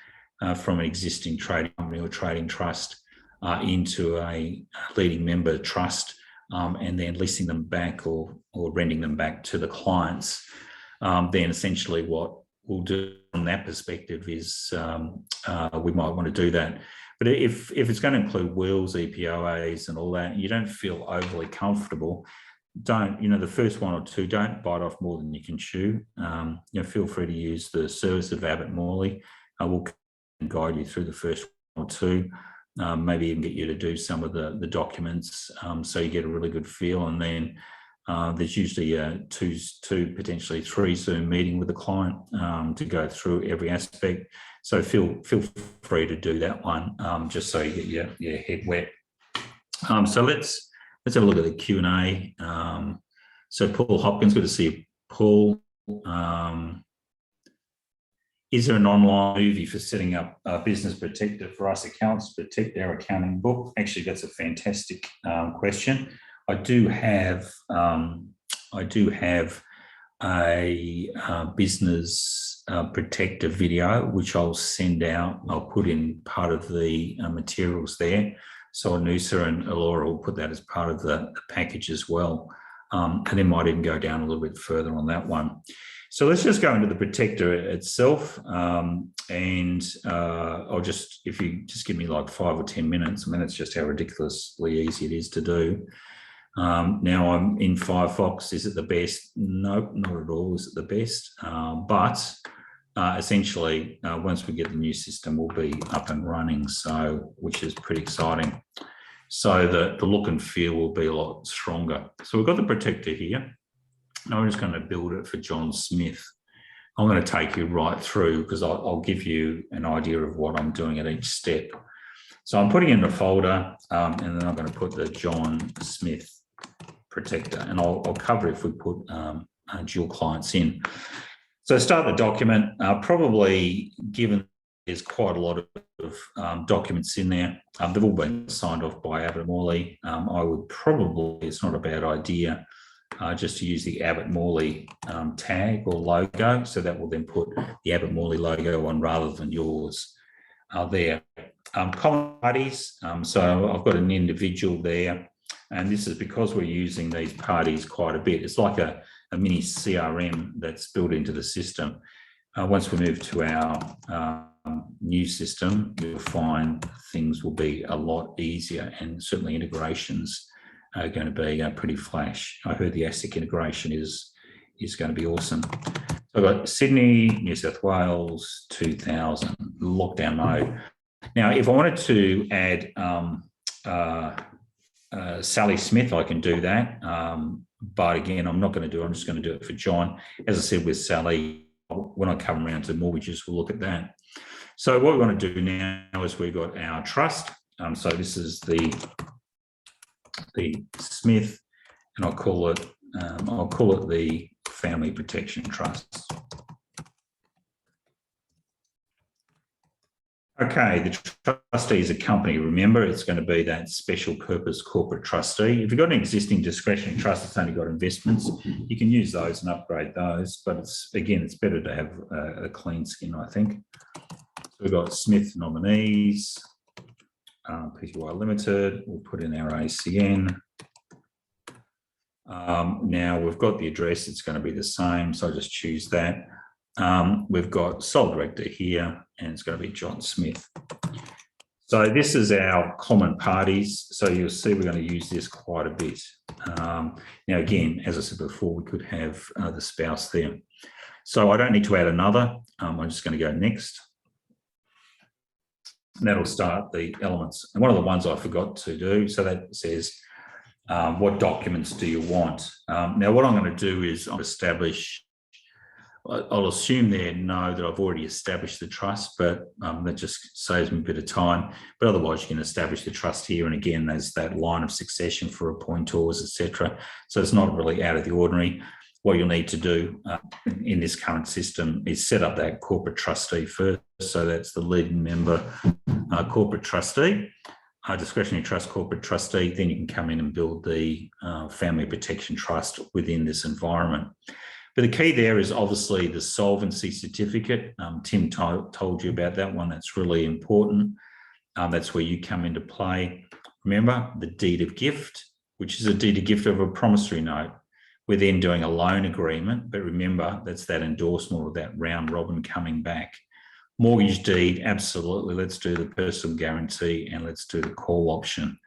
from an existing trading company or trading trust into a leading member trust, and then leasing them back or renting them back to the clients. Then essentially what we'll do from that perspective is we might want to do that. But if it's going to include wills, EPOAs and all that, you don't feel overly comfortable, the first one or two, don't bite off more than you can chew. Feel free to use the service of Abbott-Family. We'll guide you through the first one or two, maybe even get you to do some of the documents so you get a really good feel. And then there's usually a two, potentially 3 Zoom meeting with the client to go through every aspect. So feel free to do that one just so you get your head wet. So let's have a look at the Q&A. So Paul Hopkins, good to see you, Paul. Is there an online movie for setting up a business protector for us accountants to protect our accounting book? Actually, that's a fantastic question. I do have a business protector video, which I'll send out. I'll put in part of the materials there. So Anusa and Elora will put that as part of the package as well. And then might even go down a little bit further on that one. So let's just go into the protector itself. And I'll just, if you just give me like 5 or 10 minutes, I mean, that's just how ridiculously easy it is to do. Now I'm in Firefox. Is it the best? Nope, not at all. Is it the best? But essentially, once we get the new system, we'll be up and running. So, which is pretty exciting. So the look and feel will be a lot stronger. So we've got the protector here. Now I'm just going to build it for John Smith. I'm going to take you right through because I'll give you an idea of what I'm doing at each step. So I'm putting in a folder and then I'm going to put the John Smith protector, and I'll cover if we put dual clients in. So start the document, probably given there's quite a lot of documents in there. They've all been signed off by Abbott-Family. I would probably, it's not a bad idea, just to use the Abbott-Family tag or logo. So that will then put the Abbott-Family logo on rather than yours there. Common parties. So I've got an individual there. And this is because we're using these parties quite a bit. It's like a mini CRM that's built into the system. Once we move to our new system, you'll find things will be a lot easier, and certainly integrations are going to be pretty flash. I heard the ASIC integration is going to be awesome. So I've got Sydney, New South Wales, 2000, lockdown mode. Now, if I wanted to add Sally Smith, I can do that. But again, I'm not going to do it. I'm just going to do it for John. As I said with Sally, when I come around to mortgages, we'll look at that. So what we want to do now is we've got our trust. So this is the Smith, and I'll call it the Family Protection Trust. Okay, the trustee is a company. Remember, it's going to be that special purpose corporate trustee. If you've got an existing discretionary trust that's only got investments, you can use those and upgrade those. But it's better to have a clean skin, I think. So we've got Smith nominees, PTY Limited. We'll put in our ACN. Now we've got the address. It's going to be the same, so I'll just choose that. We've got sole director here, and it's going to be John Smith. So this is our common parties. So you'll see we're going to use this quite a bit. Now, again, as I said before, we could have the spouse there. So I don't need to add another. I'm just going to go next. And that'll start the elements. And one of the ones I forgot to do, so that says, what documents do you want? Now, what I'm going to do is I'll assume they know that I've already established the trust, but that just saves me a bit of time. But otherwise, you can establish the trust here. And again, there's that line of succession for appointors, etc. So it's not really out of the ordinary. What you'll need to do in this current system is set up that corporate trustee first. So that's the lead member corporate trustee, discretionary trust corporate trustee. Then you can come in and build the family protection trust within this environment. But the key there is obviously the solvency certificate. Tim told you about that one. That's really important. That's where you come into play. Remember, the deed of gift, which is a deed of gift of a promissory note. We're then doing a loan agreement, but remember, that's that endorsement or that round robin coming back. Mortgage deed, absolutely. Let's do the personal guarantee and let's do the call option.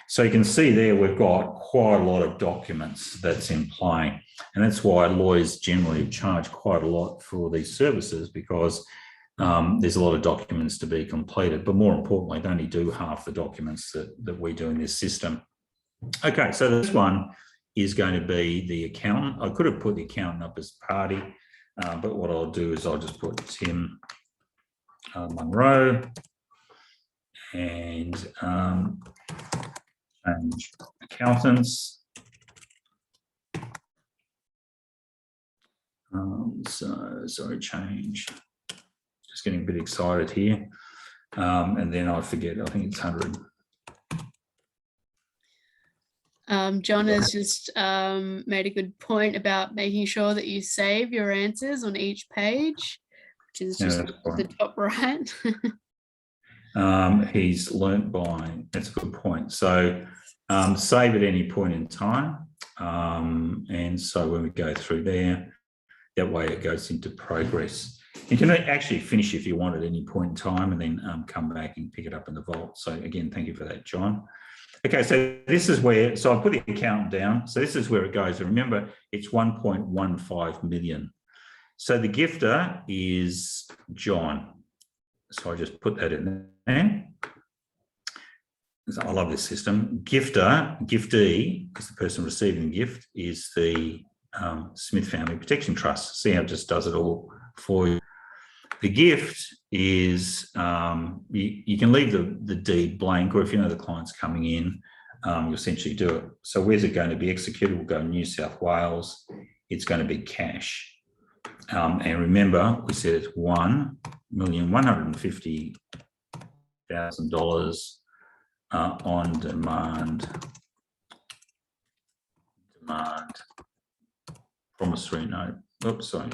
So you can see there we've got quite a lot of documents that's in play. And that's why lawyers generally charge quite a lot for these services, because there's a lot of documents to be completed. But more importantly, they only do half the documents that we do in this system. Okay, so this one is going to be the accountant. I could have put the accountant up as party, but what I'll do is I'll just put Tim Munro and change accountants. Sorry, change. Just getting a bit excited here. And then I forget, I think it's 100. John has just made a good point about making sure that you save your answers on each page, which is just the top right. He's learnt by, that's a good point. So save at any point in time. And so when we go through there, that way it goes into progress. You can actually finish if you want at any point in time and then come back and pick it up in the vault. So again, thank you for that, John. Okay, so this is where, so I put the account down. So this is where it goes. And remember, it's 1.15 million. So the gifter is John. So I just put that in there. I love this system. Giftee, because the person receiving the gift is the Smith Family Protection Trust. See how it just does it all for you. The gift is, you can leave the deed blank, or if you know the client's coming in, you essentially do it. So where's it going to be executed? We'll go New South Wales. It's going to be cash. And remember, we said it's $1,150,000 on demand promissory note. Oops, sorry.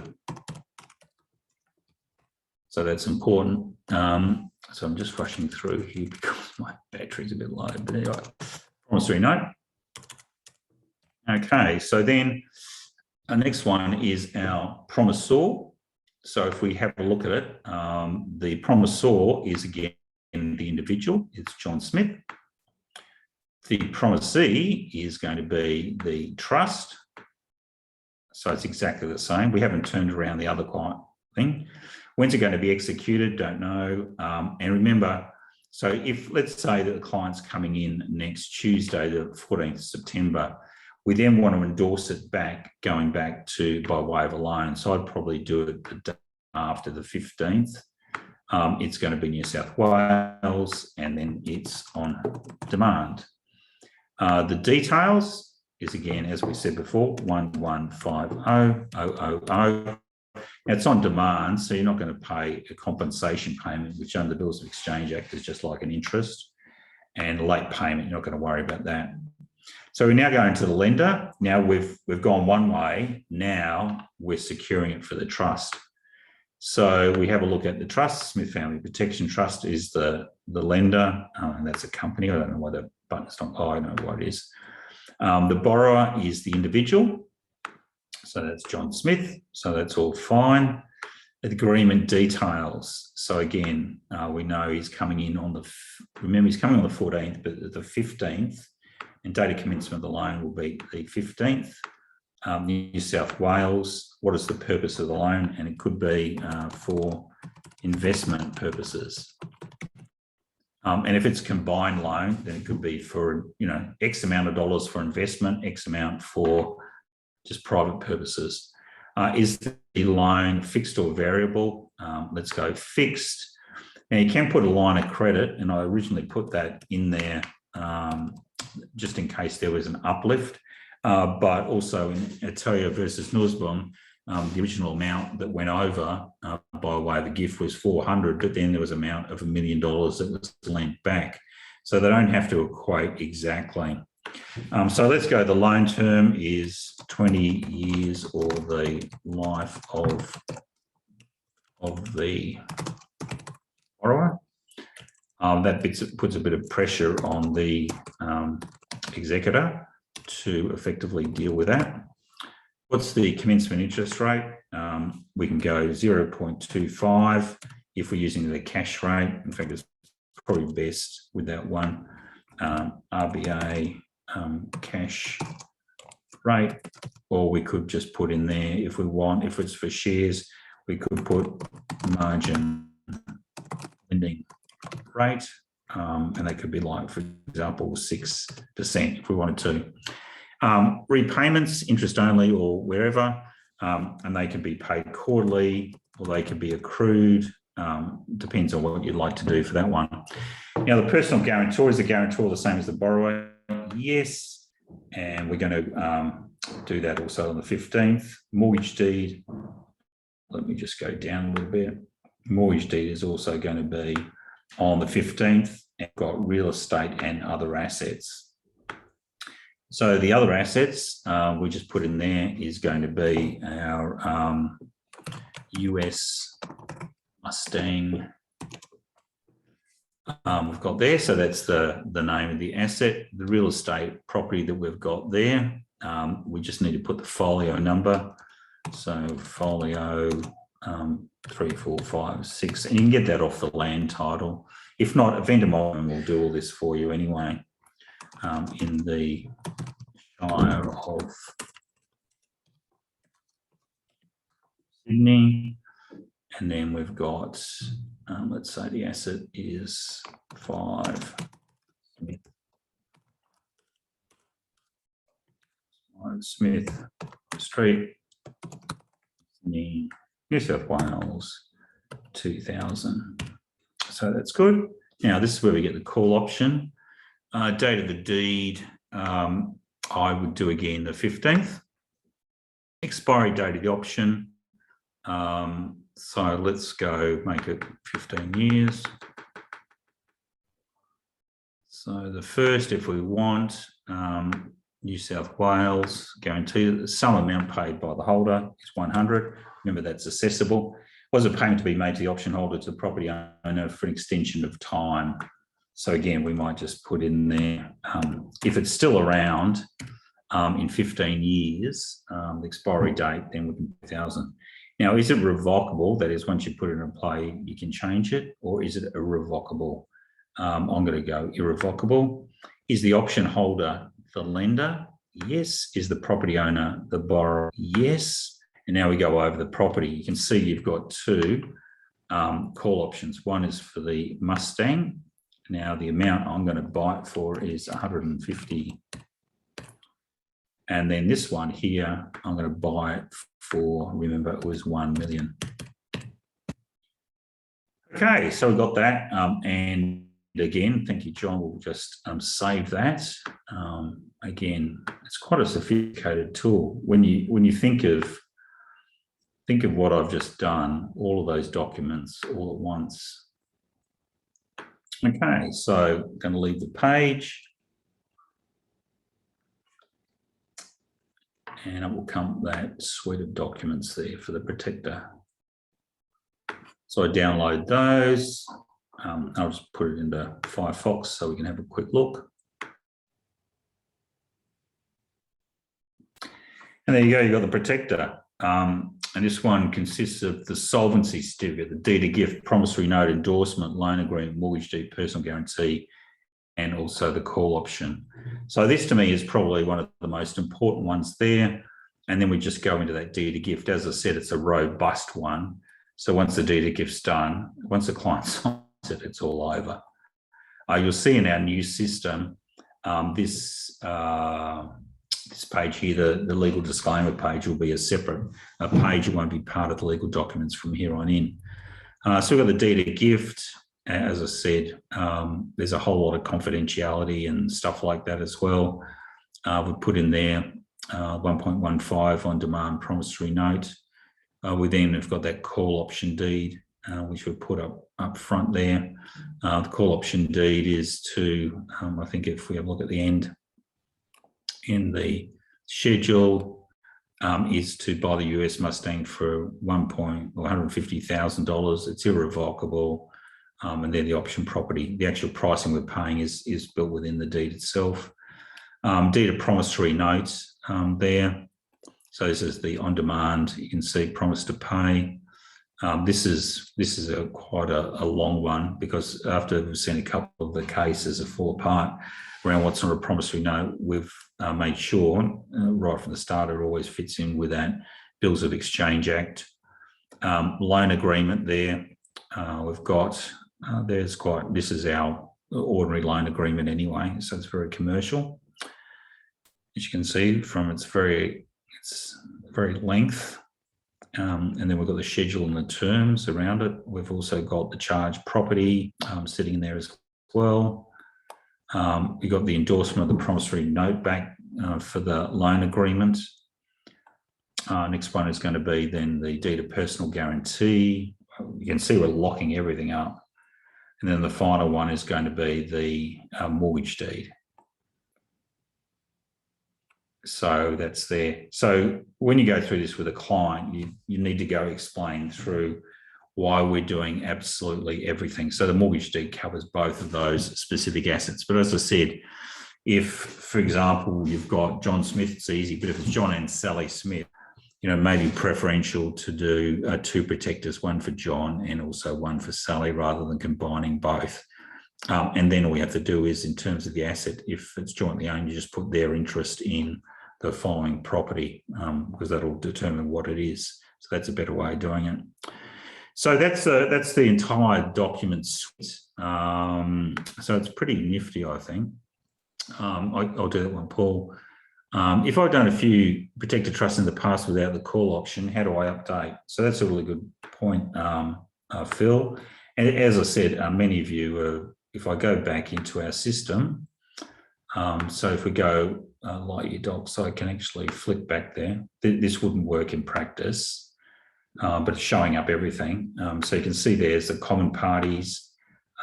So that's important. So I'm just rushing through here because my battery's a bit low, but anyway, promissory note. Okay, so then the next one is our promissor. So if we have a look at it, the promissor is again the individual, it's John Smith. The promisee is going to be the trust. So it's exactly the same. We haven't turned around the other client thing. When's it going to be executed? Don't know. And remember, so if let's say that the client's coming in next Tuesday, the 14th of September, we then want to endorse it back, going back to by way of a loan. So I'd probably do it the day after the 15th. It's going to be New South Wales, and then it's on demand. The details is again, as we said before, 1150000. Now it's on demand, so you're not going to pay a compensation payment, which under the Bills of Exchange Act is just like an interest, and late payment, you're not going to worry about that. So we're now going to the lender. Now we've gone one way. Now we're securing it for the trust. So we have a look at the trust. Smith Family Protection Trust is the lender, and that's a company. I don't know why the button's not. Oh, I know what it is. The borrower is the individual. So that's John Smith. So that's all fine. Agreement details. So again, we know he's coming in on the, remember he's coming on the 14th, but the 15th, and date of commencement of the loan will be the 15th. New South Wales, what is the purpose of the loan? And it could be for investment purposes. And if it's a combined loan, then it could be for, X amount of dollars for investment, X amount for just private purposes. Is the loan fixed or variable? Let's go fixed. Now you can put a line of credit, and I originally put that in there just in case there was an uplift. But also in Atoya versus Nussbaum, the original amount that went over by way of a gift was 400, but then there was an amount of $1 million that was lent back. So they don't have to equate exactly. So let's go, the loan term is 20 years or the life of the borrower. That puts a bit of pressure on the executor to effectively deal with that. What's the commencement interest rate? We can go 0.25 if we're using the cash rate. In fact, it's probably best with that one. RBA cash rate, or we could just put in there if we want, if it's for shares, we could put margin lending rate, and that could be like, for example, 6% if we wanted to. Repayments, interest only or wherever, and they can be paid quarterly or they can be accrued, depends on what you'd like to do for that one. Now, the personal guarantor, is the guarantor the same as the borrower? Yes. And we're going to do that also on the 15th. Mortgage deed, let me just go down a little bit. Mortgage deed is also going to be on the 15th, and got real estate and other assets. So the other assets we just put in there is going to be our US Mustang. We've got there, so that's the name of the asset. The real estate property that we've got there, we just need to put the folio number. So folio 3, 4, 5, 6, and you can get that off the land title. If not, a vendor modeling will do all this for you anyway. In the Shire of Sydney, and then we've got, let's say the asset is 5 Smith Street, New South Wales, 2000. So that's good. Now this is where we get the call option. Date of the deed, I would do again the 15th. Expiry date of the option. So let's go make it 15 years. So the first, if we want, New South Wales, guarantee that the sum amount paid by the holder is 100. Remember, that's assessable. Was a payment to be made to the option holder to the property owner for an extension of time? So again, we might just put in there, if it's still around in 15 years, the expiry date, then we can put 1,000. Now, is it revocable? That is, once you put it in play, you can change it, or is it irrevocable? I'm going to go irrevocable. Is the option holder the lender? Yes. Is the property owner the borrower? Yes. And now we go over the property. You can see you've got two call options. One is for the Mustang. Now the amount I'm going to buy it for is 150. And then this one here, I'm going to buy it for, remember, it was 1 million. Okay, so we've got that. And again, thank you, John. We'll just save that. Again, it's quite a sophisticated tool. When you think of what I've just done, all of those documents all at once. Okay, so I'm going to leave the page. And it will come that suite of documents there for the protector. So I download those. I'll just put it into Firefox so we can have a quick look. And there you go, you've got the protector. And this one consists of the solvency certificate, the deed of gift, promissory note, endorsement, loan agreement, mortgage deed, personal guarantee, and also the call option. So this to me is probably one of the most important ones there. And then we just go into that deed of gift. As I said, it's a robust one. So once the deed of gift's done, once the client signs it, it's all over. You'll see in our new system, this page here, the legal disclaimer page, will be a separate page. It won't be part of the legal documents from here on in. So we've got the deed of gift. As I said, there's a whole lot of confidentiality and stuff like that as well. We put in there 1.15 on demand promissory note. We then have got that call option deed, which we put up front there. The call option deed is to, I think if we have a look at the end in the schedule, is to buy the US Mustang for $150,000. It's irrevocable. And then the option property, the actual pricing we're paying is built within the deed itself. Deed of promissory notes there. So this is the on demand. You can see promise to pay. This is quite a long one, because after we've seen a couple of the cases that fall apart around what's on a promissory note, we've made sure right from the start it always fits in with that Bills of Exchange Act. Loan agreement there. We've got this is our ordinary loan agreement anyway, so it's very commercial. As you can see from its very length. And then we've got the schedule and the terms around it. We've also got the charge property sitting in there as well. We've got the endorsement of the promissory note back for the loan agreement. Next one is going to be then the deed of personal guarantee. You can see we're locking everything up. And then the final one is going to be the mortgage deed. So that's there. So when you go through this with a client, you need to go explain through why we're doing absolutely everything. So the mortgage deed covers both of those specific assets. But as I said, if, for example, you've got John Smith, it's easy, but if it's John and Sally Smith, maybe preferential to do 2 protectors, one for John and also one for Sally, rather than combining both. And then all we have to do is, in terms of the asset, if it's jointly owned, you just put their interest in the following property, because that'll determine what it is. So that's a better way of doing it. So that's the entire document suite. So it's pretty nifty, I think. I'll do that one, Paul. If I've done a few protected trusts in the past without the call option, how do I update? So that's a really good point, Phil. And as I said, many of you, if I go back into our system, so if we go LightYear Docs, I can actually flick back there. This wouldn't work in practice, but it's showing up everything. So you can see there's the common parties.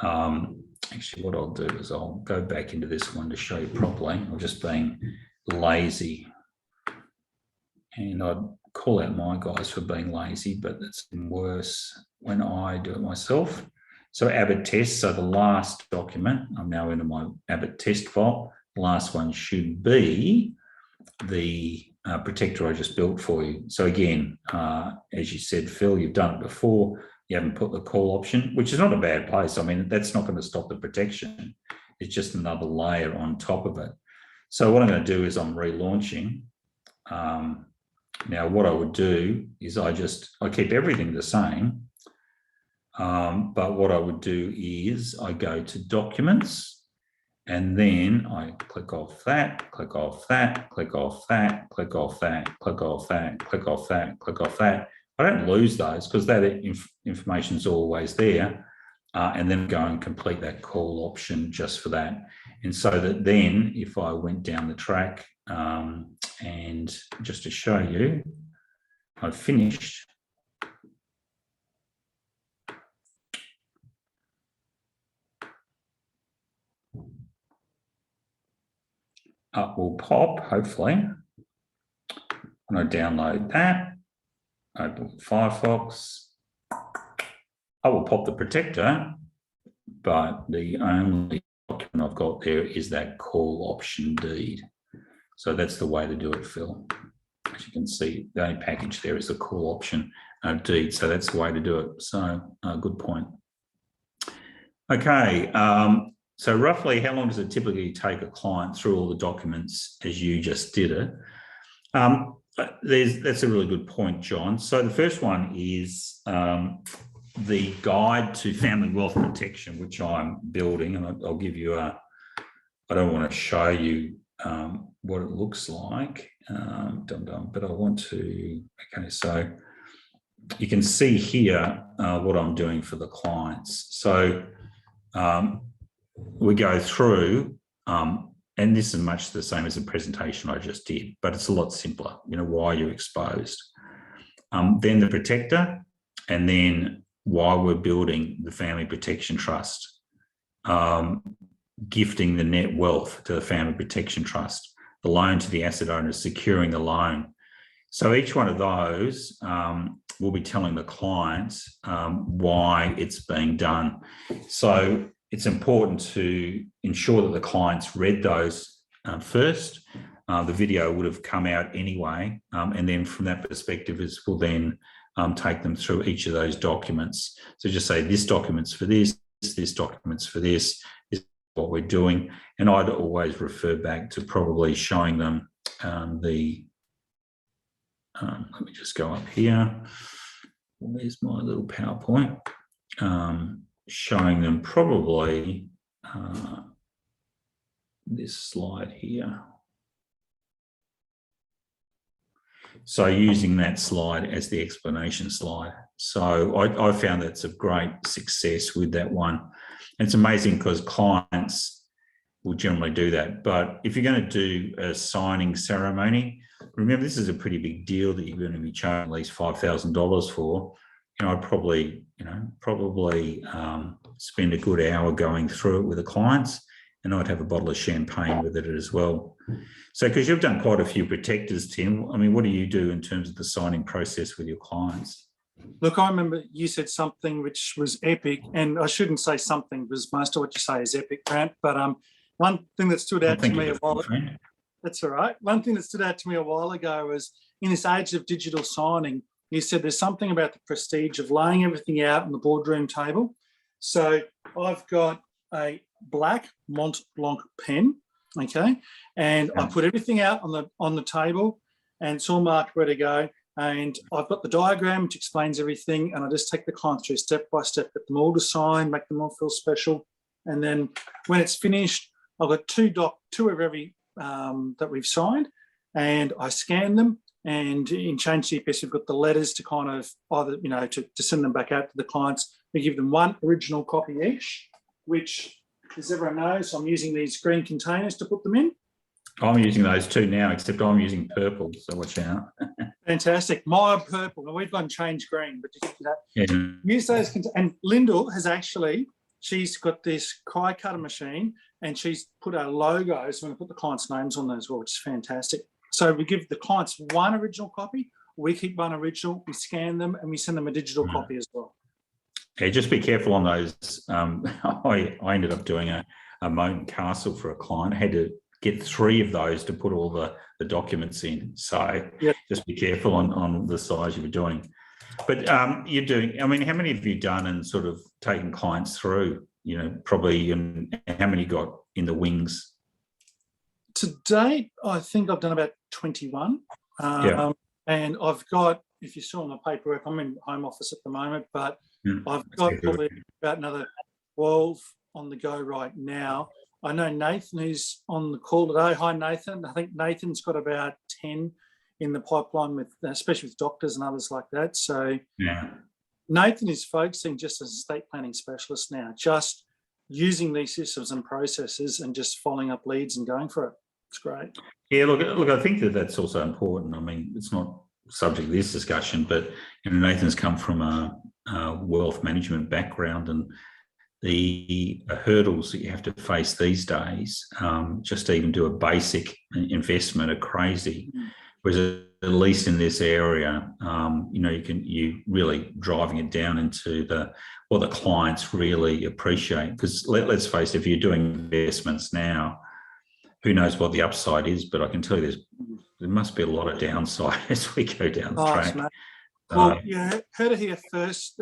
Actually, what I'll do is I'll go back into this one to show you properly. I'm just being lazy, and I'd call out my guys for being lazy, but it's worse when I do it myself. So Abbott test, so the last document, I'm now into my Abbott test file. The last one should be the protector I just built for you. So again, as you said, Phil, you've done it before. You haven't put the call option, which is not a bad place. I mean, that's not going to stop the protection. It's just another layer on top of it. So what I'm going to do is I'm relaunching. Now, what I would do is I keep everything the same. But what I would do is I go to documents, and then I click off that, click off that, click off that, click off that, click off that, click off that, click off that. I don't lose those because that information is always there. And then go and complete that call option just for that. And so that then if I went down the track, and just to show you, I've finished. Up will pop, hopefully, when I download that, open Firefox. I will pop the protector, but the only document I've got there is that call option deed. So that's the way to do it, Phil. As you can see, the only package there is the call option deed. So that's the way to do it. So good point. Okay. So roughly how long does it typically take a client through all the documents as you just did it? That's a really good point, John. So the first one is the guide to family wealth protection, which I'm building, and I'll give you I don't want to show you what it looks like, but I want to, okay, so you can see here what I'm doing for the clients. So we go through, and this is much the same as the presentation I just did, but it's a lot simpler, why you're exposed. Then the protector, and then why we're building the family protection trust, gifting the net wealth to the family protection trust, the loan to the asset owner, securing the loan. So each one of those will be telling the clients why it's being done. So it's important to ensure that the clients read those first. The video would have come out anyway, and then from that perspective we'll then take them through each of those documents. So just say this document's for this document's for this is what we're doing. And I'd always refer back to probably showing them let me just go up here. There's my little PowerPoint. Showing them probably this slide here. So using that slide as the explanation slide. So I found that's a great success with that one. And it's amazing because clients will generally do that. But if you're going to do a signing ceremony, remember this is a pretty big deal that you're going to be charging at least $5,000 for. I'd probably spend a good hour going through it with the clients, and I'd have a bottle of champagne with it as well. So, because you've done quite a few protectors, Tim, I mean, what do you do in terms of the signing process with your clients? Look, I remember you said something which was epic, and I shouldn't say something because most of what you say is epic, Grant. But one thing that stood out to me a while ago, that's all right. One thing that stood out to me a while ago was in this age of digital signing, you said there's something about the prestige of laying everything out on the boardroom table. So I've got a black Mont Blanc pen, okay, and I put everything out on the table, and it's all marked ready to go. And I've got the diagram which explains everything, and I just take the client through step by step, get them all to sign, make them all feel special. And then when it's finished, I've got two of every that we've signed, and I scan them. And in Change GPS, we've got the letters to kind of either, to send them back out to the clients. We give them one original copy each, which, as everyone knows, I'm using these green containers to put them in. I'm using those too now, except I'm using purple, so watch out. Fantastic. My purple. Well, we've gone change green, but use those. And Lyndall has actually, she's got this cry cutter machine, and she's put our logos, we're going to put the clients' names on there as well, which is fantastic. So we give the clients one original copy, we keep one original, we scan them, and we send them a digital copy as well. Okay, just be careful on those. I ended up doing a Moat Castle for a client. I had to get 3 of those to put all the documents in. So just be careful on the size you were doing. But you're doing, I mean, how many have you done and sort of taken clients through, probably, and how many got in the wings? To date, I think I've done about 21. And I've got, if you saw my paperwork, I'm in home office at the moment, but I've got probably about another 12 on the go right now. I know Nathan, who's on the call today. Hi, Nathan. I think Nathan's got about 10 in the pipeline, with, especially with doctors and others like that. So Nathan is focusing just as a estate planning specialist now, just using these systems and processes and just following up leads and going for it. It's great. Yeah, look, I think that's also important. I mean, it's not subject to this discussion, but Nathan's come from a wealth management background, and the hurdles that you have to face these days, just to even do a basic investment, are crazy. Whereas at least in this area, you really driving it down into what the clients really appreciate. Because let's face it, if you're doing investments now, who knows what the upside is? But I can tell you there must be a lot of downside as we go down the track. Well, heard it here first,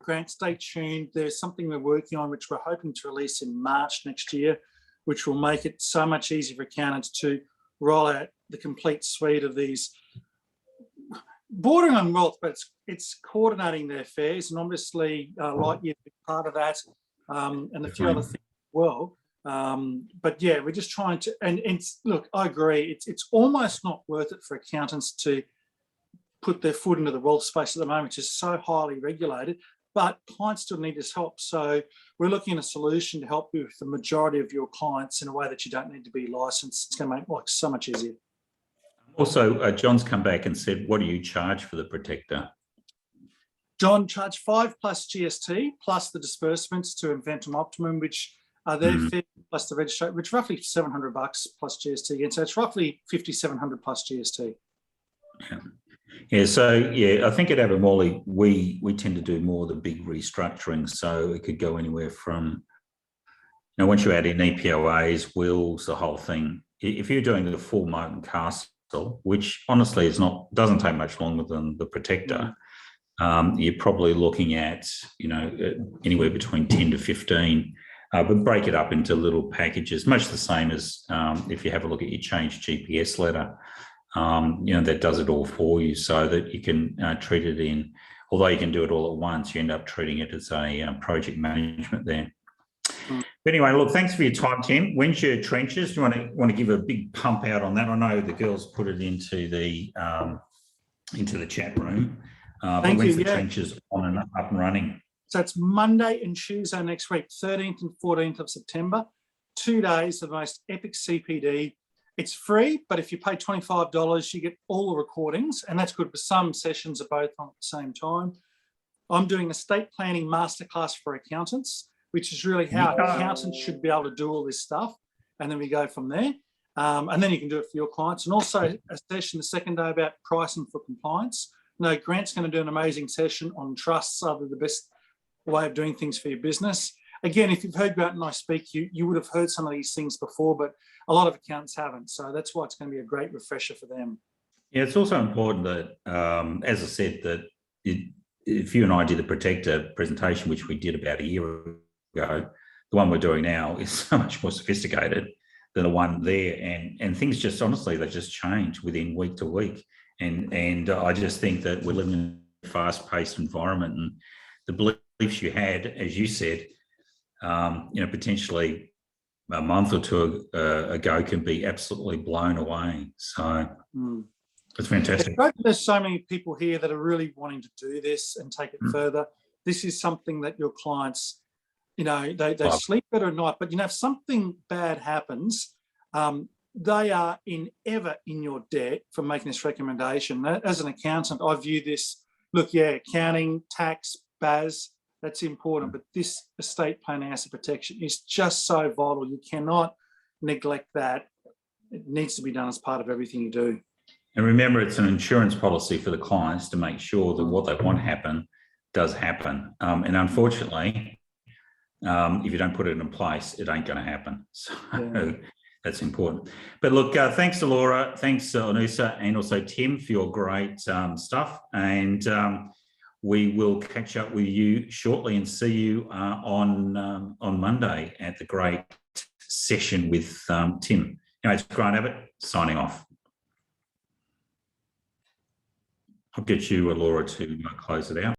Grant. Stay tuned. There's something we're working on, which we're hoping to release in March next year, which will make it so much easier for accountants to roll out the complete suite of these bordering on wealth, but it's coordinating their affairs, and obviously LightYear is part of that, and a few other things as well. But yeah, we're just trying to, and it's, look, I agree, it's almost not worth it for accountants to put their foot into the wealth space at the moment, which is so highly regulated, but clients still need this help. So we're looking at a solution to help you with the majority of your clients in a way that you don't need to be licensed. It's going to make life so much easier. Also, John's come back and said, what do you charge for the protector? John, charge 5 plus GST plus the disbursements to Inventum Optimum, which are their fee plus the registration, which is roughly $700 plus GST again. So it's roughly $5,700 plus GST. I think at Abbott-Family, we tend to do more of the big restructuring. So it could go anywhere from, once you add in EPOAs, wills, the whole thing. If you're doing the full Moat and Castle, which honestly doesn't take much longer than the protector, you're probably looking at, anywhere between 10 to 15. But break it up into little packages, much the same as if you have a look at your Change GPS letter, that does it all for you, so that you can treat it in, although you can do it all at once, you end up treating it as a project management there. But anyway, look, thanks for your time, Tim. When's your trenches? Do you want to give a big pump out on that? I know the girls put it into the chat room. But when's the trenches on and up and running? So it's Monday and Tuesday next week, 13th and 14th of September. 2 days of the most epic CPD. It's free, but if you pay $25, you get all the recordings, and that's good for some sessions are both on at the same time. I'm doing estate planning masterclass for accountants, which is really how accountants should be able to do all this stuff. And then we go from there. And then you can do it for your clients. And also a session the second day about pricing for compliance. No, Grant's going to do an amazing session on trusts, the best way of doing things for your business. Again, if you've heard Grant and I speak, you would have heard some of these things before, but a lot of accountants haven't. So that's why it's going to be a great refresher for them. Yeah, it's also important that, as I said, that if you and I did the Protector presentation, which we did about a year ago, the one we're doing now is so much more sophisticated than the one there. And things just, honestly, they just change within week to week. And I just think that we're living in a fast-paced environment, and the beliefs you had, as you said, potentially a month or two ago can be absolutely blown away. So it's fantastic. There's so many people here that are really wanting to do this and take it further. This is something that your clients, they sleep better at night, but if something bad happens, they are ever in your debt for making this recommendation. As an accountant, I view this, accounting, tax, BAS, that's important, but this estate planning asset protection is just so vital. You cannot neglect that. It needs to be done as part of everything you do. And remember, it's an insurance policy for the clients to make sure that what they want to happen does happen. And unfortunately, if you don't put it in place, it ain't going to happen. So that's important. But look, thanks to Laura, thanks Anusa, and also Tim for your great stuff. And we will catch up with you shortly and see you on Monday at the great session with Tim. It's Grant Abbott signing off. I'll get you, Laura, to close it out.